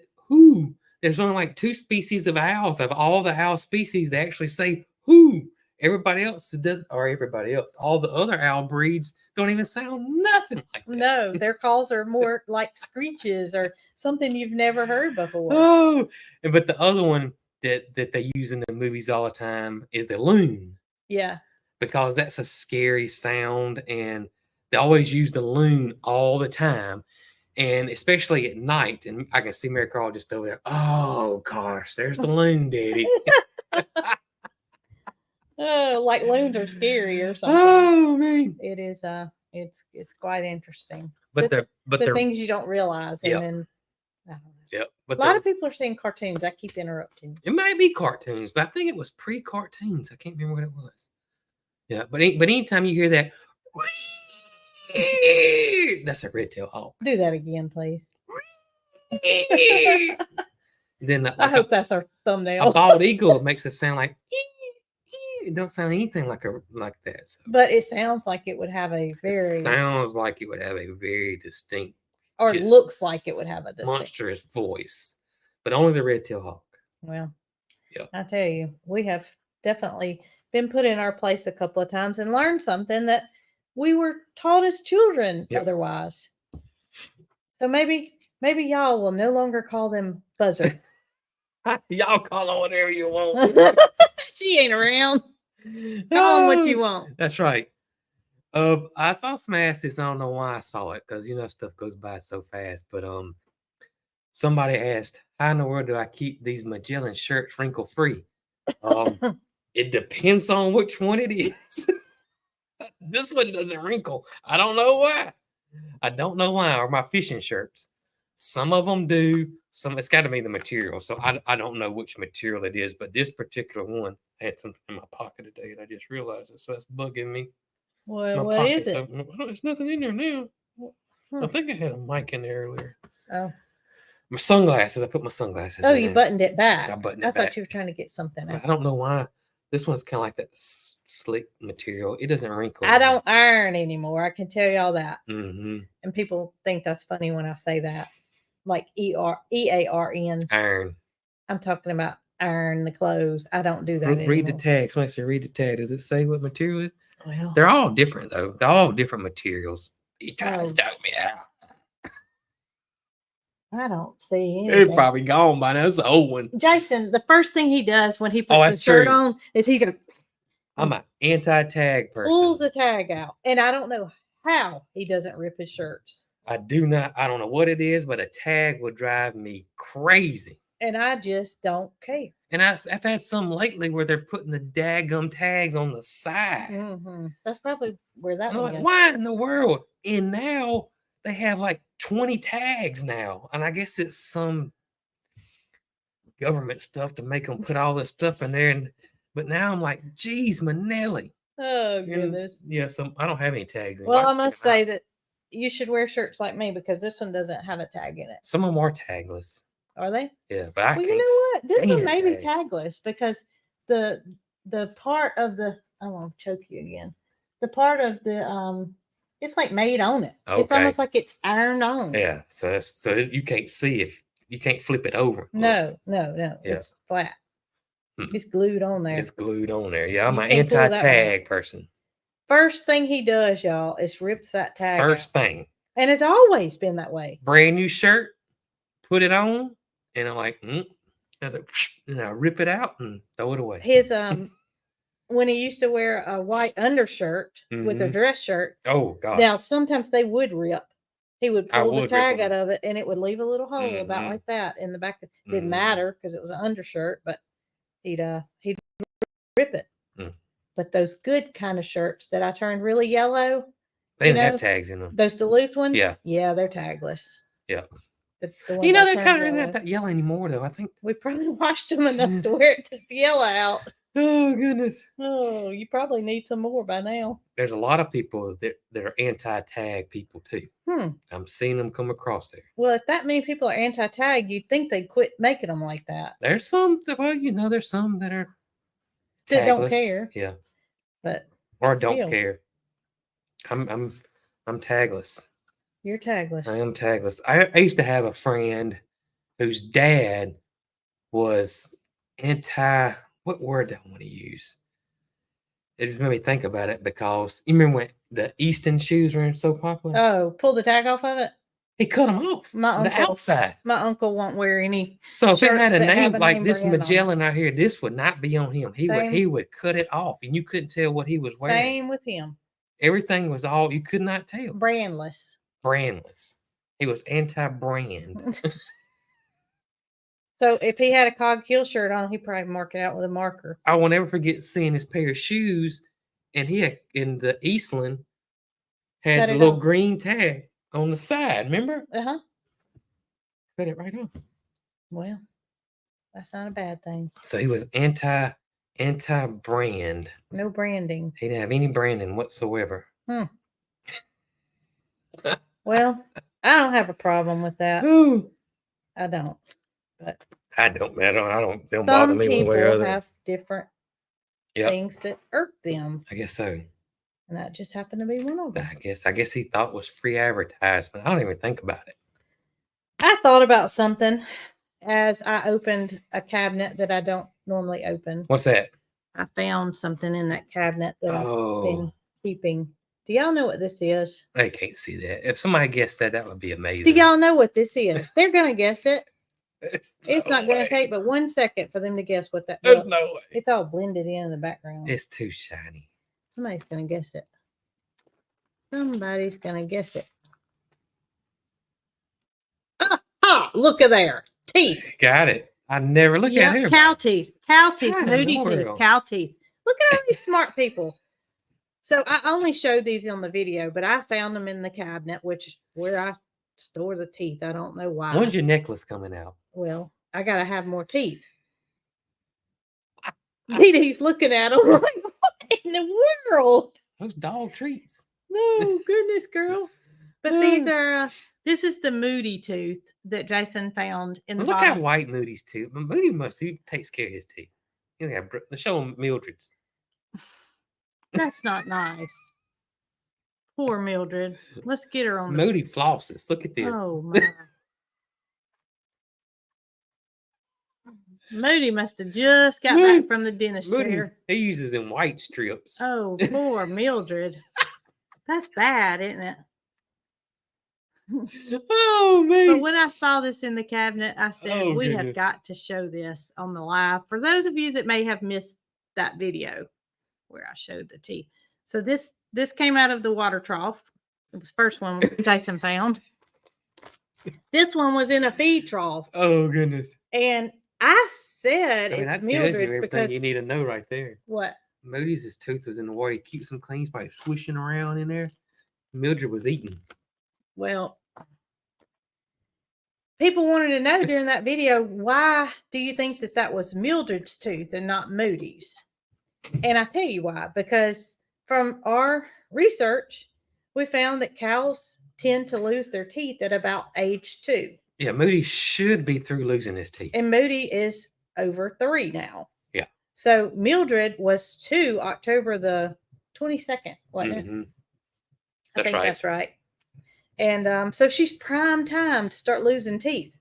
there's only like 2 species of owls. Of all the owl species, they actually say who. Everybody else does, or everybody else. All the other owl breeds don't even sound nothing like that. No, their calls are more like screeches or something you've never heard before. Oh, but the other one that they use in the movies all the time is the loon. Yeah. Because that's a scary sound, and they always use the loon all the time, and especially at night. And I can see Mary Carl just over there. Oh gosh, there's the loon, Daddy. Oh, like loons are scary or something. Oh man, it is. It's quite interesting. But the things you don't realize, and then I don't know. Yep. But a lot of people are seeing cartoons. I keep interrupting. It might be cartoons, but I think it was pre-cartoons. I can't remember what it was. Yeah, but anytime you hear that, that's a red-tailed hawk. Do that again, please. Then I hope that's our thumbnail. A bald eagle makes it sound like. It don't sound anything like that. So. But it sounds like it would have a very. It sounds like it would have a very distinct. Or looks like it would have a distinct. Monstrous voice, but only the red-tailed hawk. Well, I tell you, we have definitely been put in our place a couple of times and learned something that we were taught as children otherwise. So maybe y'all will no longer call them buzzard. Y'all call them whatever you want. She ain't around. Call them what you want. That's right. I saw some asses. I don't know why I saw it, because stuff goes by so fast. But somebody asked, how in the world do I keep these Magellan shirts wrinkle free? It depends on which one it is. This one doesn't wrinkle. I don't know why. Or my fishing shirts. Some of them do. It's got to be the material. So I don't know which material it is, but this particular one, I had something in my pocket today and I just realized it. So that's bugging me. Well, what is it? There's nothing in there now. I think I had a mic in there earlier. Oh. My sunglasses. I put my sunglasses. Oh, you buttoned it back. I buttoned it back. I thought you were trying to get something out. I don't know why. This one's kind of like that slick material. It doesn't wrinkle. I don't iron anymore. I can tell y'all that. Mm-hmm. And people think that's funny when I say that. Like EARN. Iron. I'm talking about iron the clothes. I don't do that anymore. Read the tag. Somebody say read the tag. Does it say what material it is? Well, they're all different though. They're all different materials. He tries to dog me out. I don't see anything. It's probably gone by now. It's an old one. Jason, the first thing he does when he puts the shirt on is he goes. I'm an anti-tag person. Pulls the tag out. And I don't know how he doesn't rip his shirts. I don't know what it is, but a tag would drive me crazy. And I just don't care. And I've had some lately where they're putting the daggum tags on the side. Mm-hmm. That's probably where that one goes. Why in the world? And now they have like 20 tags now. And I guess it's some government stuff to make them put all this stuff in there. But now I'm like, geez, Manelli. Oh, goodness. I don't have any tags anymore. Well, I must say that you should wear shirts like me because this one doesn't have a tag in it. Some of them are tagless. Are they? Yeah, but I can't. You know what? This one may be tagless because the part of the I won't choke you again. The part of the it's like made on it. Okay. It's almost like it's ironed on. Yeah, so you can't see if you can't flip it over. No. Yeah. It's flat. It's glued on there. It's glued on there. Yeah, I'm an anti-tag person. First thing he does, y'all, is rips that tag First thing. And it's always been that way. Brand new shirt, put it on, and I'm like, I was like, and I rip it out and throw it away. His when he used to wear a white undershirt with a dress shirt. Oh God. Now sometimes they would rip. He would pull the tag out of it and it would leave a little hole about like that in the back. It didn't matter because it was an undershirt, but he'd rip it. But those good kind of shirts that I turned really yellow. They didn't have tags in them. Those Duluth ones? Yeah. Yeah, they're tagless. Yeah. The they're kind of not that yellow anymore, though. I think we probably washed them enough to wear it took the yellow out. Oh, goodness. Oh, you probably need some more by now. There's a lot of people that are anti-tag people, too. I'm seeing them come across there. Well, if that many people are anti-tag, you'd think they'd quit making them like that. There's some there's some that are tagless. That don't care. Yeah. Or don't care. I'm tagless. You're tagless. I am tagless. I used to have a friend whose dad was what word do I want to use? It just made me think about it because you remember when the Easton shoes were so popular? Oh, pull the tag off of it? He cut them off. The outside. My uncle won't wear any. So if it had a name like this Magellan out here, this would not be on him. He would cut it off, and you couldn't tell what he was wearing. Same with him. Everything was all you could not tell. Brandless. He was anti-brand. So if he had a Cog-Kill shirt on, he'd probably mark it out with a marker. I will never forget seeing his pair of shoes, and he had in the Eastland had the little green tag on the side. Remember? Uh-huh. Cut it right off. Well, that's not a bad thing. So he was anti-brand. No branding. He didn't have any branding whatsoever. Well, I don't have a problem with that. Ooh. I don't. But I don't. They don't bother me one way or other. Some people have different things that irk them. I guess so. And that just happened to be one of them. I guess he thought it was free advertisement. I don't even think about it. I thought about something as I opened a cabinet that I don't normally open. What's that? I found something in that cabinet that I've been keeping. Do y'all know what this is? I can't see that. If somebody guessed that, that would be amazing. Do y'all know what this is? They're going to guess it. It's not going to take but 1 second for them to guess what that is. There's no way. It's all blended in the background. It's too shiny. Somebody's going to guess it. Somebody's going to guess it. Look at there. Teeth. Got it. I never look at it. Cow teeth. Cow teeth. Moody teeth. Cow teeth. Look at all these smart people. So I only showed these on the video, but I found them in the cabinet, where I store the teeth. I don't know why. When's your necklace coming out? Well, I got to have more teeth. He's looking at them like, what in the world? Those dog treats. No, goodness, girl. But these are, this is the Moody tooth that Jason found in the Look bottom. how white Moody's tooth. Moody he takes care of his teeth. Show him Mildred's. That's not nice. Poor Mildred. Let's get her on. Moody flosses. Look at this. Oh my. Moody must have just got back from the dentist chair. He uses them white strips. Oh, poor Mildred. That's bad, isn't it? Oh man! But when I saw this in the cabinet, I said, we have got to show this on the live. For those of you that may have missed that video where I showed the teeth. So this came out of the water trough. It was the first one Jason found. This one was in a feed trough. Oh goodness. And I said, that tells you everything you need to know right there. What? Moody's tooth was in the water. He keeps them clean by swishing around in there. Mildred was eating. Well, people wanted to know during that video, why do you think that was Mildred's tooth and not Moody's? And I tell you why. Because from our research, we found that cows tend to lose their teeth at about age 2. Yeah, Moody should be through losing his teeth. And Moody is over 3 now. Yeah. So Mildred was 2 October the 22nd, wasn't it? I think that's right. And so she's prime time to start losing teeth.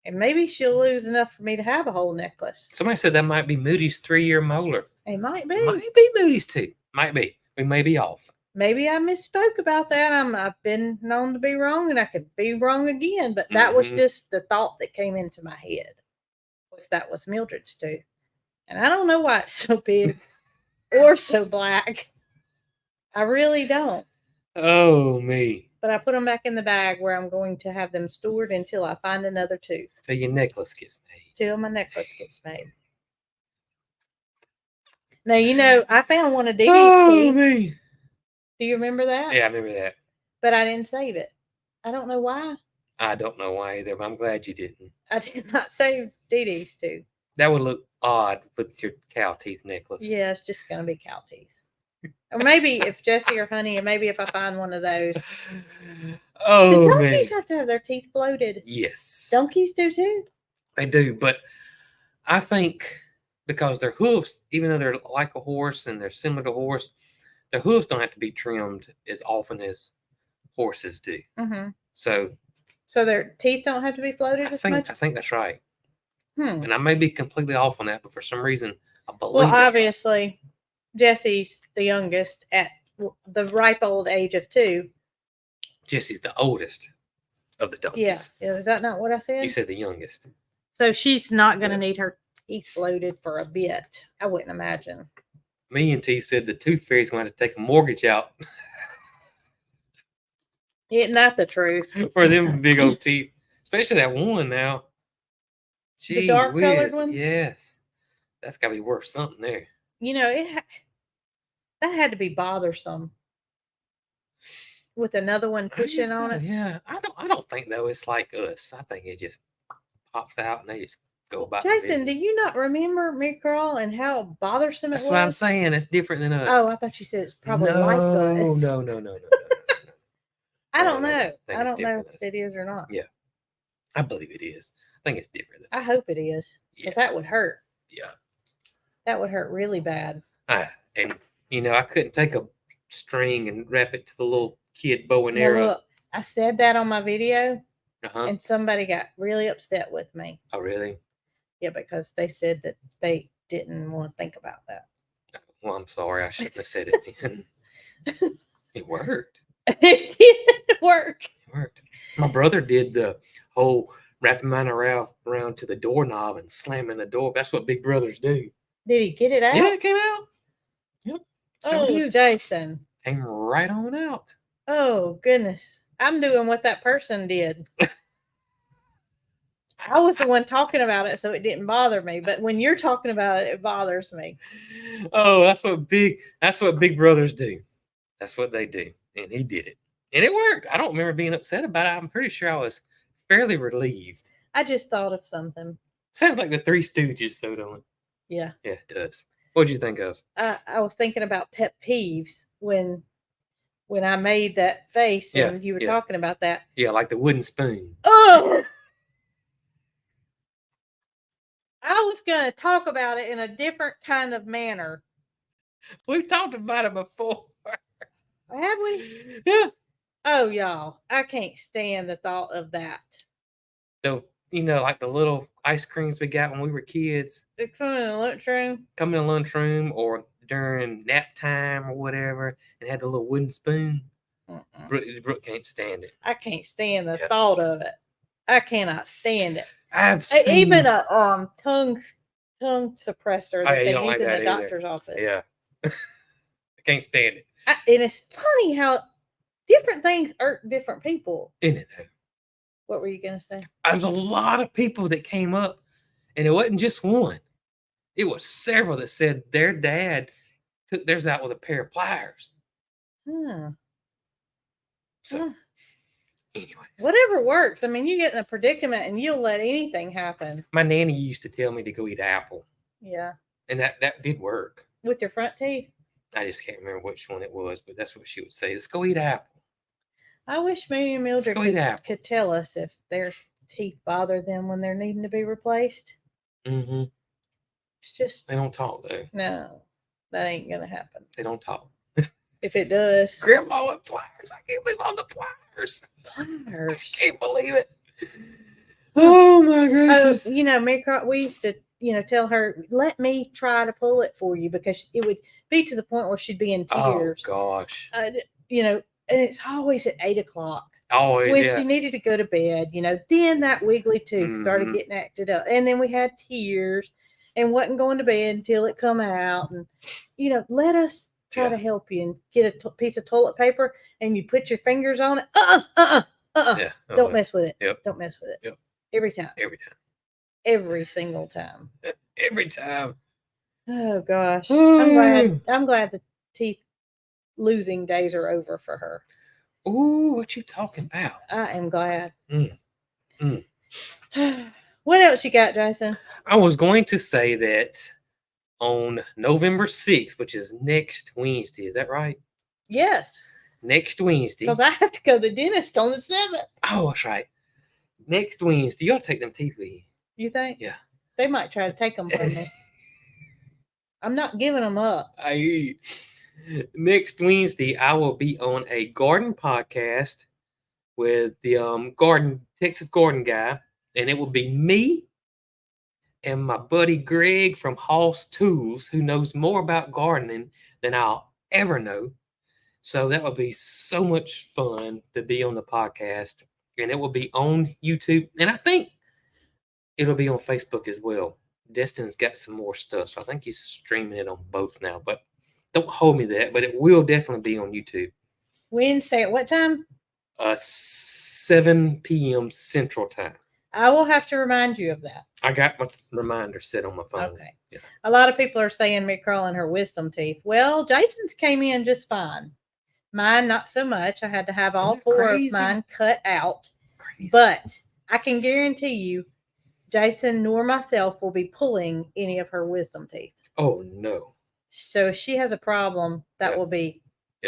And maybe she'll lose enough for me to have a whole necklace. Somebody said that might be Moody's 3-year molar. It might be. It might be Moody's tooth. Might be. We may be off. Maybe I misspoke about that. I've been known to be wrong, and I could be wrong again. But that was just the thought that came into my head. That was Mildred's tooth. And I don't know why it's so big or so black. I really don't. Oh, me. But I put them back in the bag where I'm going to have them stored until I find another tooth. Till your necklace gets made. Till my necklace gets made. Now, I found one of Dee Dee's teeth. Me. Do you remember that? Yeah, I remember that. But I didn't save it. I don't know why. I don't know why either, but I'm glad you didn't. I did not save Dee Dee's tooth. That would look odd with your cow teeth necklace. Yeah, it's just going to be cow teeth. Or maybe if Jesse or Honey, and maybe if I find one of those. Oh, do donkeys have to have their teeth floated? Yes. Donkeys do too? They do, but I think because their hoofs, even though they're like a horse and they're similar to a horse, their hoofs don't have to be trimmed as often as horses do. Mm-hmm. So their teeth don't have to be floated as much? I think that's right. And I may be completely off on that, but for some reason, I believe. Well, obviously, Jesse's the youngest at the ripe old age of 2. Jesse's the oldest of the donkeys. Yeah. Is that not what I said? You said the youngest. So she's not going to need her teeth floated for a bit. I wouldn't imagine. Me and T said the tooth fairy's going to take a mortgage out. Isn't that the truth? For them big old teeth. Especially that one now. Gee, the dark colored one? Yes. That's got to be worth something there. You know, that had to be bothersome. With another one pushing on it. Yeah. I don't think though it's like us. I think it just pops out and they just go about Jason, do you not remember Girl and how bothersome it was? That's what I'm saying. It's different than us. Oh, I thought you said it's probably like us. No. I don't know. I don't know if it is or not. Yeah. I believe it is. I think it's different. I hope it is. Because that would hurt. Yeah. That would hurt really bad. And, I couldn't take a string and wrap it to the little kid bow and arrow. Look, I said that on my video. And somebody got really upset with me. Oh, really? Yeah, because they said that they didn't want to think about that. Well, I'm sorry. I shouldn't have said it then. It worked. It did work. It worked. My brother did the whole wrapping mine around to the doorknob and slamming the door. That's what big brothers do. Did he get it out? Yeah, it came out. Yep. Oh, Jason. Came right on out. Oh, goodness. I'm doing what that person did. I was the one talking about it, so it didn't bother me. But when you're talking about it, it bothers me. Oh, that's what big brothers do. That's what they do. And he did it. And it worked. I don't remember being upset about it. I'm pretty sure I was fairly relieved. I just thought of something. Sounds like the Three Stooges, though, don't it? Yeah. Yeah, it does. What'd you think of? I was thinking about pet peeves when when I made that face and you were talking about that. Yeah, like the wooden spoon. Oh! I was going to talk about it in a different kind of manner. We've talked about it before. Have we? Yeah. Oh, y'all, I can't stand the thought of that. So, like the little ice creams we got when we were kids. They come in the lunchroom. Come in the lunchroom or during nap time or whatever and had the little wooden spoon. Brooke can't stand it. I can't stand the thought of it. I cannot stand it. I've seen... Even a tongue suppressor that they use in the doctor's office. Yeah. I can't stand it. And it's funny how different things irk different people. Isn't it though? What were you going to say? There's a lot of people that came up, and it wasn't just one. It was several that said their dad took theirs out with a pair of pliers. So, anyways. Whatever works. I mean, you get in a predicament and you'll let anything happen. My nanny used to tell me to go eat an apple. Yeah. And that did work. With your front teeth? I just can't remember which one it was, but that's what she would say. Let's go eat an apple. I wish maybe Mildred could tell us if their teeth bother them when they're needing to be replaced. Mm-hmm. It's just... They don't talk, though. No, that ain't going to happen. They don't talk. If it does... Grandma with pliers. I can't believe all the pliers. Pliers. I can't believe it. Oh, my gracious. We used to, tell her, let me try to pull it for you because it would be to the point where she'd be in tears. Oh, gosh. And it's always at 8:00. Always, when she needed to go to bed, then that wiggly tooth started getting acted up. And then we had tears and wasn't going to bed until it come out. And, let us try to help you and get a piece of toilet paper and you put your fingers on it. Yeah, don't mess with it. Yep. Don't mess with it. Yep. Every time. Every time. Every single time. Every time. Oh, gosh. I'm glad the teeth losing days are over for her. Ooh, what you talking about? I am glad. What else you got, Jason? I was going to say that on November 6th, which is next Wednesday, is that right? Yes. Next Wednesday. Because I have to go to the dentist on the 7th. Oh, that's right. Next Wednesday, you ought to take them teeth with you. You think? Yeah. They might try to take them from me. I'm not giving them up. Next Wednesday, I will be on a garden podcast with the Texas garden guy, and it will be me and my buddy Greg from Hoss Tools, who knows more about gardening than I'll ever know. So that will be so much fun to be on the podcast, and it will be on YouTube, and I think it'll be on Facebook as well. Destin's got some more stuff, so I think he's streaming it on both now, but don't hold me to that, but it will definitely be on YouTube. Wednesday at what time? 7 p.m. Central Time. I will have to remind you of that. I got my reminder set on my phone. Okay. Yeah. A lot of people are saying me crawling her wisdom teeth. Well, Jason's came in just fine. Mine, not so much. I had to have all 4 of mine cut out. Crazy. But I can guarantee you, Jason nor myself will be pulling any of her wisdom teeth. Oh, no. So if she has a problem, that will be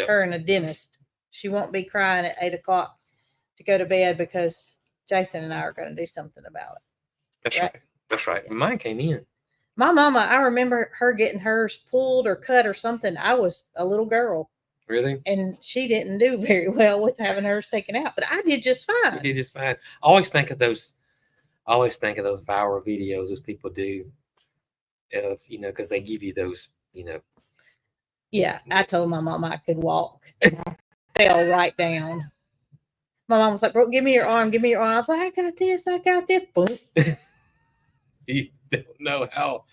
her and a dentist. She won't be crying at 8:00 to go to bed because Jason and I are going to do something about it. That's right. That's right. Yeah. Mine came in. My mama, I remember her getting hers pulled or cut or something. I was a little girl. Really? And she didn't do very well with having hers taken out, but I did just fine. You did just fine. I always think of those viral videos those people do of, because they give you those, Yeah, I told my mom I could walk. And I fell right down. My mom was like, "Bro, give me your arm. Give me your arm." I was like, "I got this. I got this." Boom. You don't know how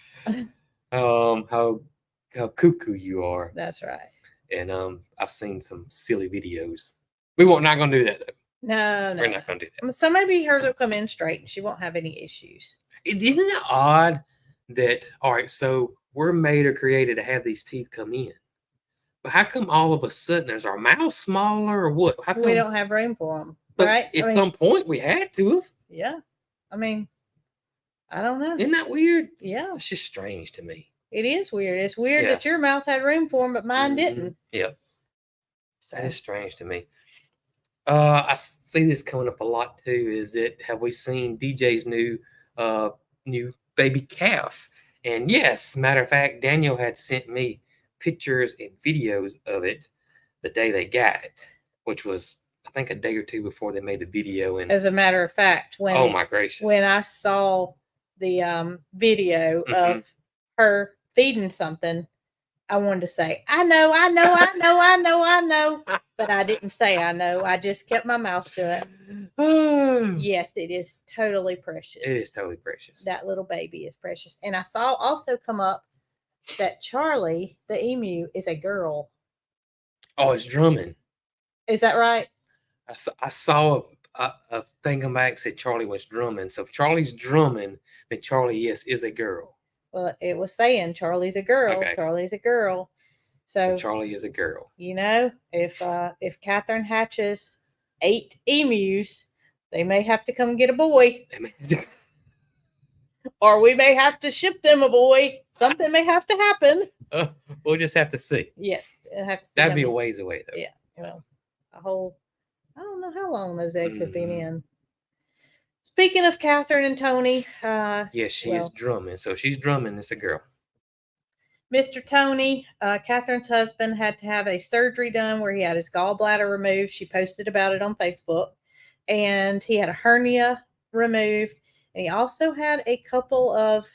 cuckoo you are. That's right. And I've seen some silly videos. We're not going to do that, though. No. We're not going to do that. So maybe hers will come in straight and she won't have any issues. Isn't it odd that, all right, so we're made or created to have these teeth come in. But how come all of a sudden is our mouth smaller or what? How come we don't have room for them, but right? At some point we had to have. Yeah. I mean, I don't know. Isn't that weird? Yeah. It's just strange to me. It is weird. It's weird that your mouth had room for them, but mine didn't. Yep. So. That is strange to me. I see this coming up a lot too. Have we seen DJ's new baby calf? And yes, matter of fact, Daniel had sent me pictures and videos of it the day they got it, which was I think a day or two before they made the video. And as a matter of fact, oh my gracious, when I saw the video of her feeding something, I wanted to say, I know, but I didn't say I know. I just kept my mouth shut. Yes, it is totally precious. It is totally precious. That little baby is precious. And I saw also come up that Charlie, the emu, is a girl. Oh, it's drumming. Is that right? I saw a thing come back and said Charlie was drumming. So if Charlie's drumming, then Charlie, yes, is a girl. Well, it was saying Charlie's a girl. Okay. Charlie's a girl. So Charlie is a girl. You know, if Catherine hatches 8 emus, they may have to come get a boy. They may have to... Or we may have to ship them a boy. Something may have to happen. We'll just have to see. Yes. That'd be a ways away, though. Yeah. Well, I don't know how long those eggs have been in. Speaking of Catherine and Tony. Yes, she is drumming. So she's drumming. It's a girl. Mr. Tony, Catherine's husband, had to have a surgery done where he had his gallbladder removed. She posted about it on Facebook. And he had a hernia removed. And he also had a couple of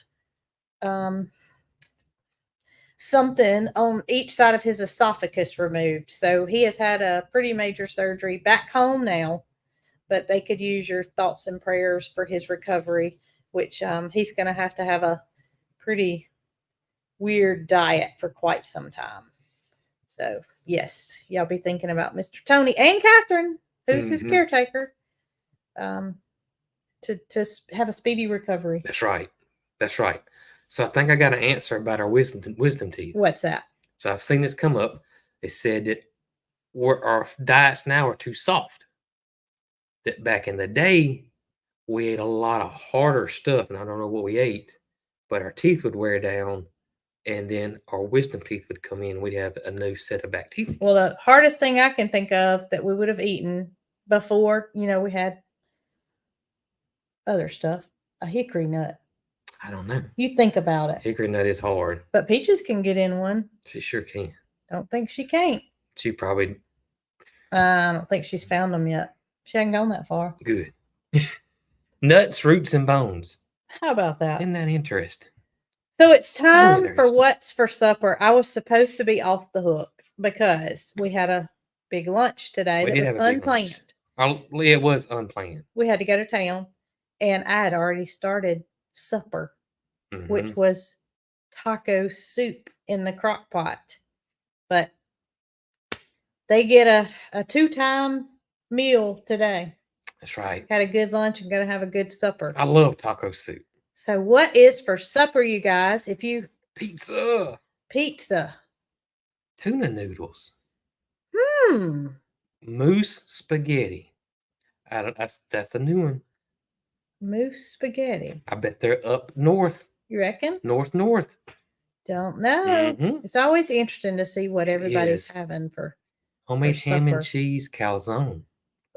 something on each side of his esophagus removed. So he has had a pretty major surgery back home now. But they could use your thoughts and prayers for his recovery, which he's going to have a pretty weird diet for quite some time. So, yes, y'all be thinking about Mr. Tony and Catherine, who's his caretaker, to have a speedy recovery. That's right. That's right. So I think I got an answer about our wisdom teeth. What's that? So I've seen this come up. They said that our diets now are too soft. That back in the day, we ate a lot of harder stuff, and I don't know what we ate, but our teeth would wear down, and then our wisdom teeth would come in. We'd have a new set of back teeth. Well, the hardest thing I can think of that we would have eaten before, we had other stuff, a hickory nut. I don't know. You think about it. Hickory nut is hard. But Peaches can get in one. She sure can. Don't think she can't. She probably... I don't think she's found them yet. She hasn't gone that far. Good. Nuts, roots, and bones. How about that? Isn't that interesting? So it's time for what's for supper. I was supposed to be off the hook because we had a big lunch today that was unplanned. It was unplanned. We had to go to town, and I had already started supper, which was taco soup in the crock pot. But they get a 2-time meal today. That's right. Had a good lunch and going to have a good supper. I love taco soup. So what is for supper, you guys? Pizza. Tuna noodles. Moose spaghetti. That's a new one. Moose spaghetti. I bet they're up north. You reckon? North. Don't know. It's always interesting to see what everybody's having for homemade ham and cheese calzone.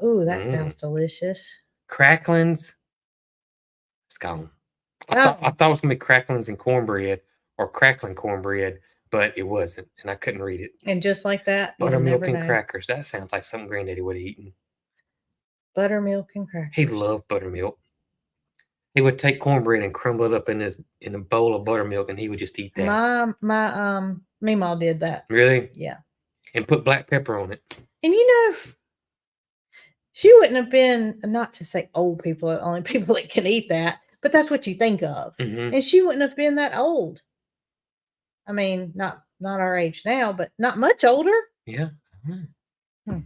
Ooh, that sounds delicious. Cracklins. It's gone. I thought it was gonna be cracklins and cornbread or crackling cornbread, but it wasn't, and I couldn't read it. And just like that, buttermilk and crackers. That sounds like something Granddaddy would have eaten. Buttermilk and crackers. He loved buttermilk. He would take cornbread and crumble it up in a bowl of buttermilk, and he would just eat that. My Meemaw did that. Really? Yeah. And put black pepper on it. And she wouldn't have been, not to say old people are the only people that can eat that, but that's what you think of. And she wouldn't have been that old. I mean, not our age now, but not much older. Yeah. I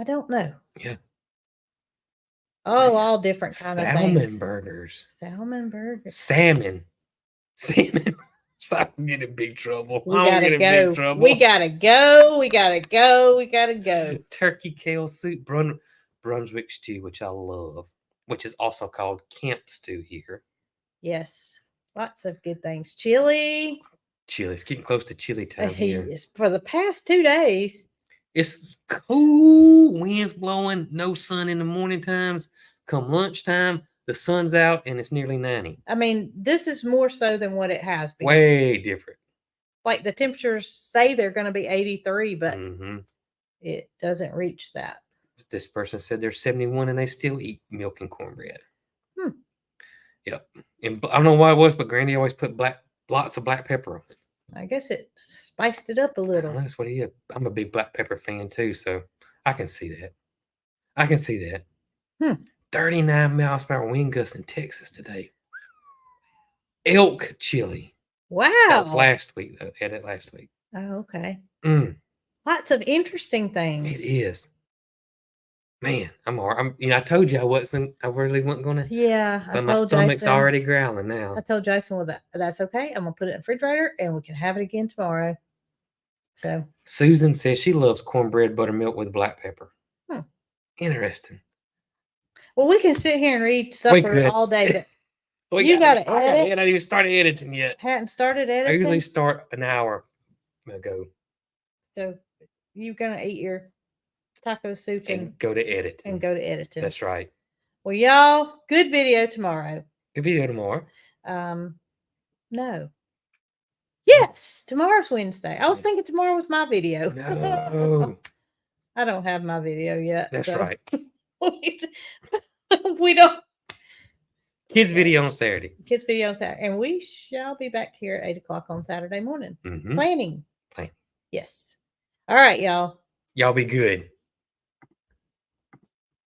don't know. Yeah. Oh, all different kind of things. Salmon burgers. Salmon. So I can get in big trouble. We gotta go. Turkey kale soup, Brunswick stew, which I love, which is also called camp stew here. Yes. Lots of good things. Chili. Chilly. It's getting close to chilly time here. For the past 2 days. It's cool. Winds blowing. No sun in the morning times. Come lunchtime, the sun's out and it's nearly 90. I mean, this is more so than what it has been. Way different. Like the temperatures say they're going to be 83, but it doesn't reach that. This person said they're 71 and they still eat milk and cornbread. Yep. And I don't know why it was, but Granny always put lots of black pepper on it. I guess it spiced it up a little. That's what he is. I'm a big black pepper fan too, so I can see that. I can see that. 39 miles per hour wind gusts in Texas today. Elk chili. Wow. That was last week, though. They had it last week. Oh, okay. Lots of interesting things. It is. Man, I told you I really wasn't gonna. Yeah, but my stomach's already growling now. I told Jason, well, that's okay. I'm gonna put it in the refrigerator and we can have it again tomorrow. So Susan says she loves cornbread buttermilk with black pepper. Interesting. Well, we can sit here and read supper all day, but you got to edit. I haven't even started editing yet. Hadn't started editing? I usually start an hour ago. So you're gonna eat your taco soup and go to editing. That's right. Well, y'all, good video tomorrow. Good video tomorrow. No. Yes, tomorrow's Wednesday. I was thinking tomorrow was my video. No. I don't have my video yet. That's right. We don't. Kids video on Saturday. Kids video on Saturday. And we shall be back here at 8 o'clock on Saturday morning. Planning. Planning. Yes. All right, y'all. Y'all be good.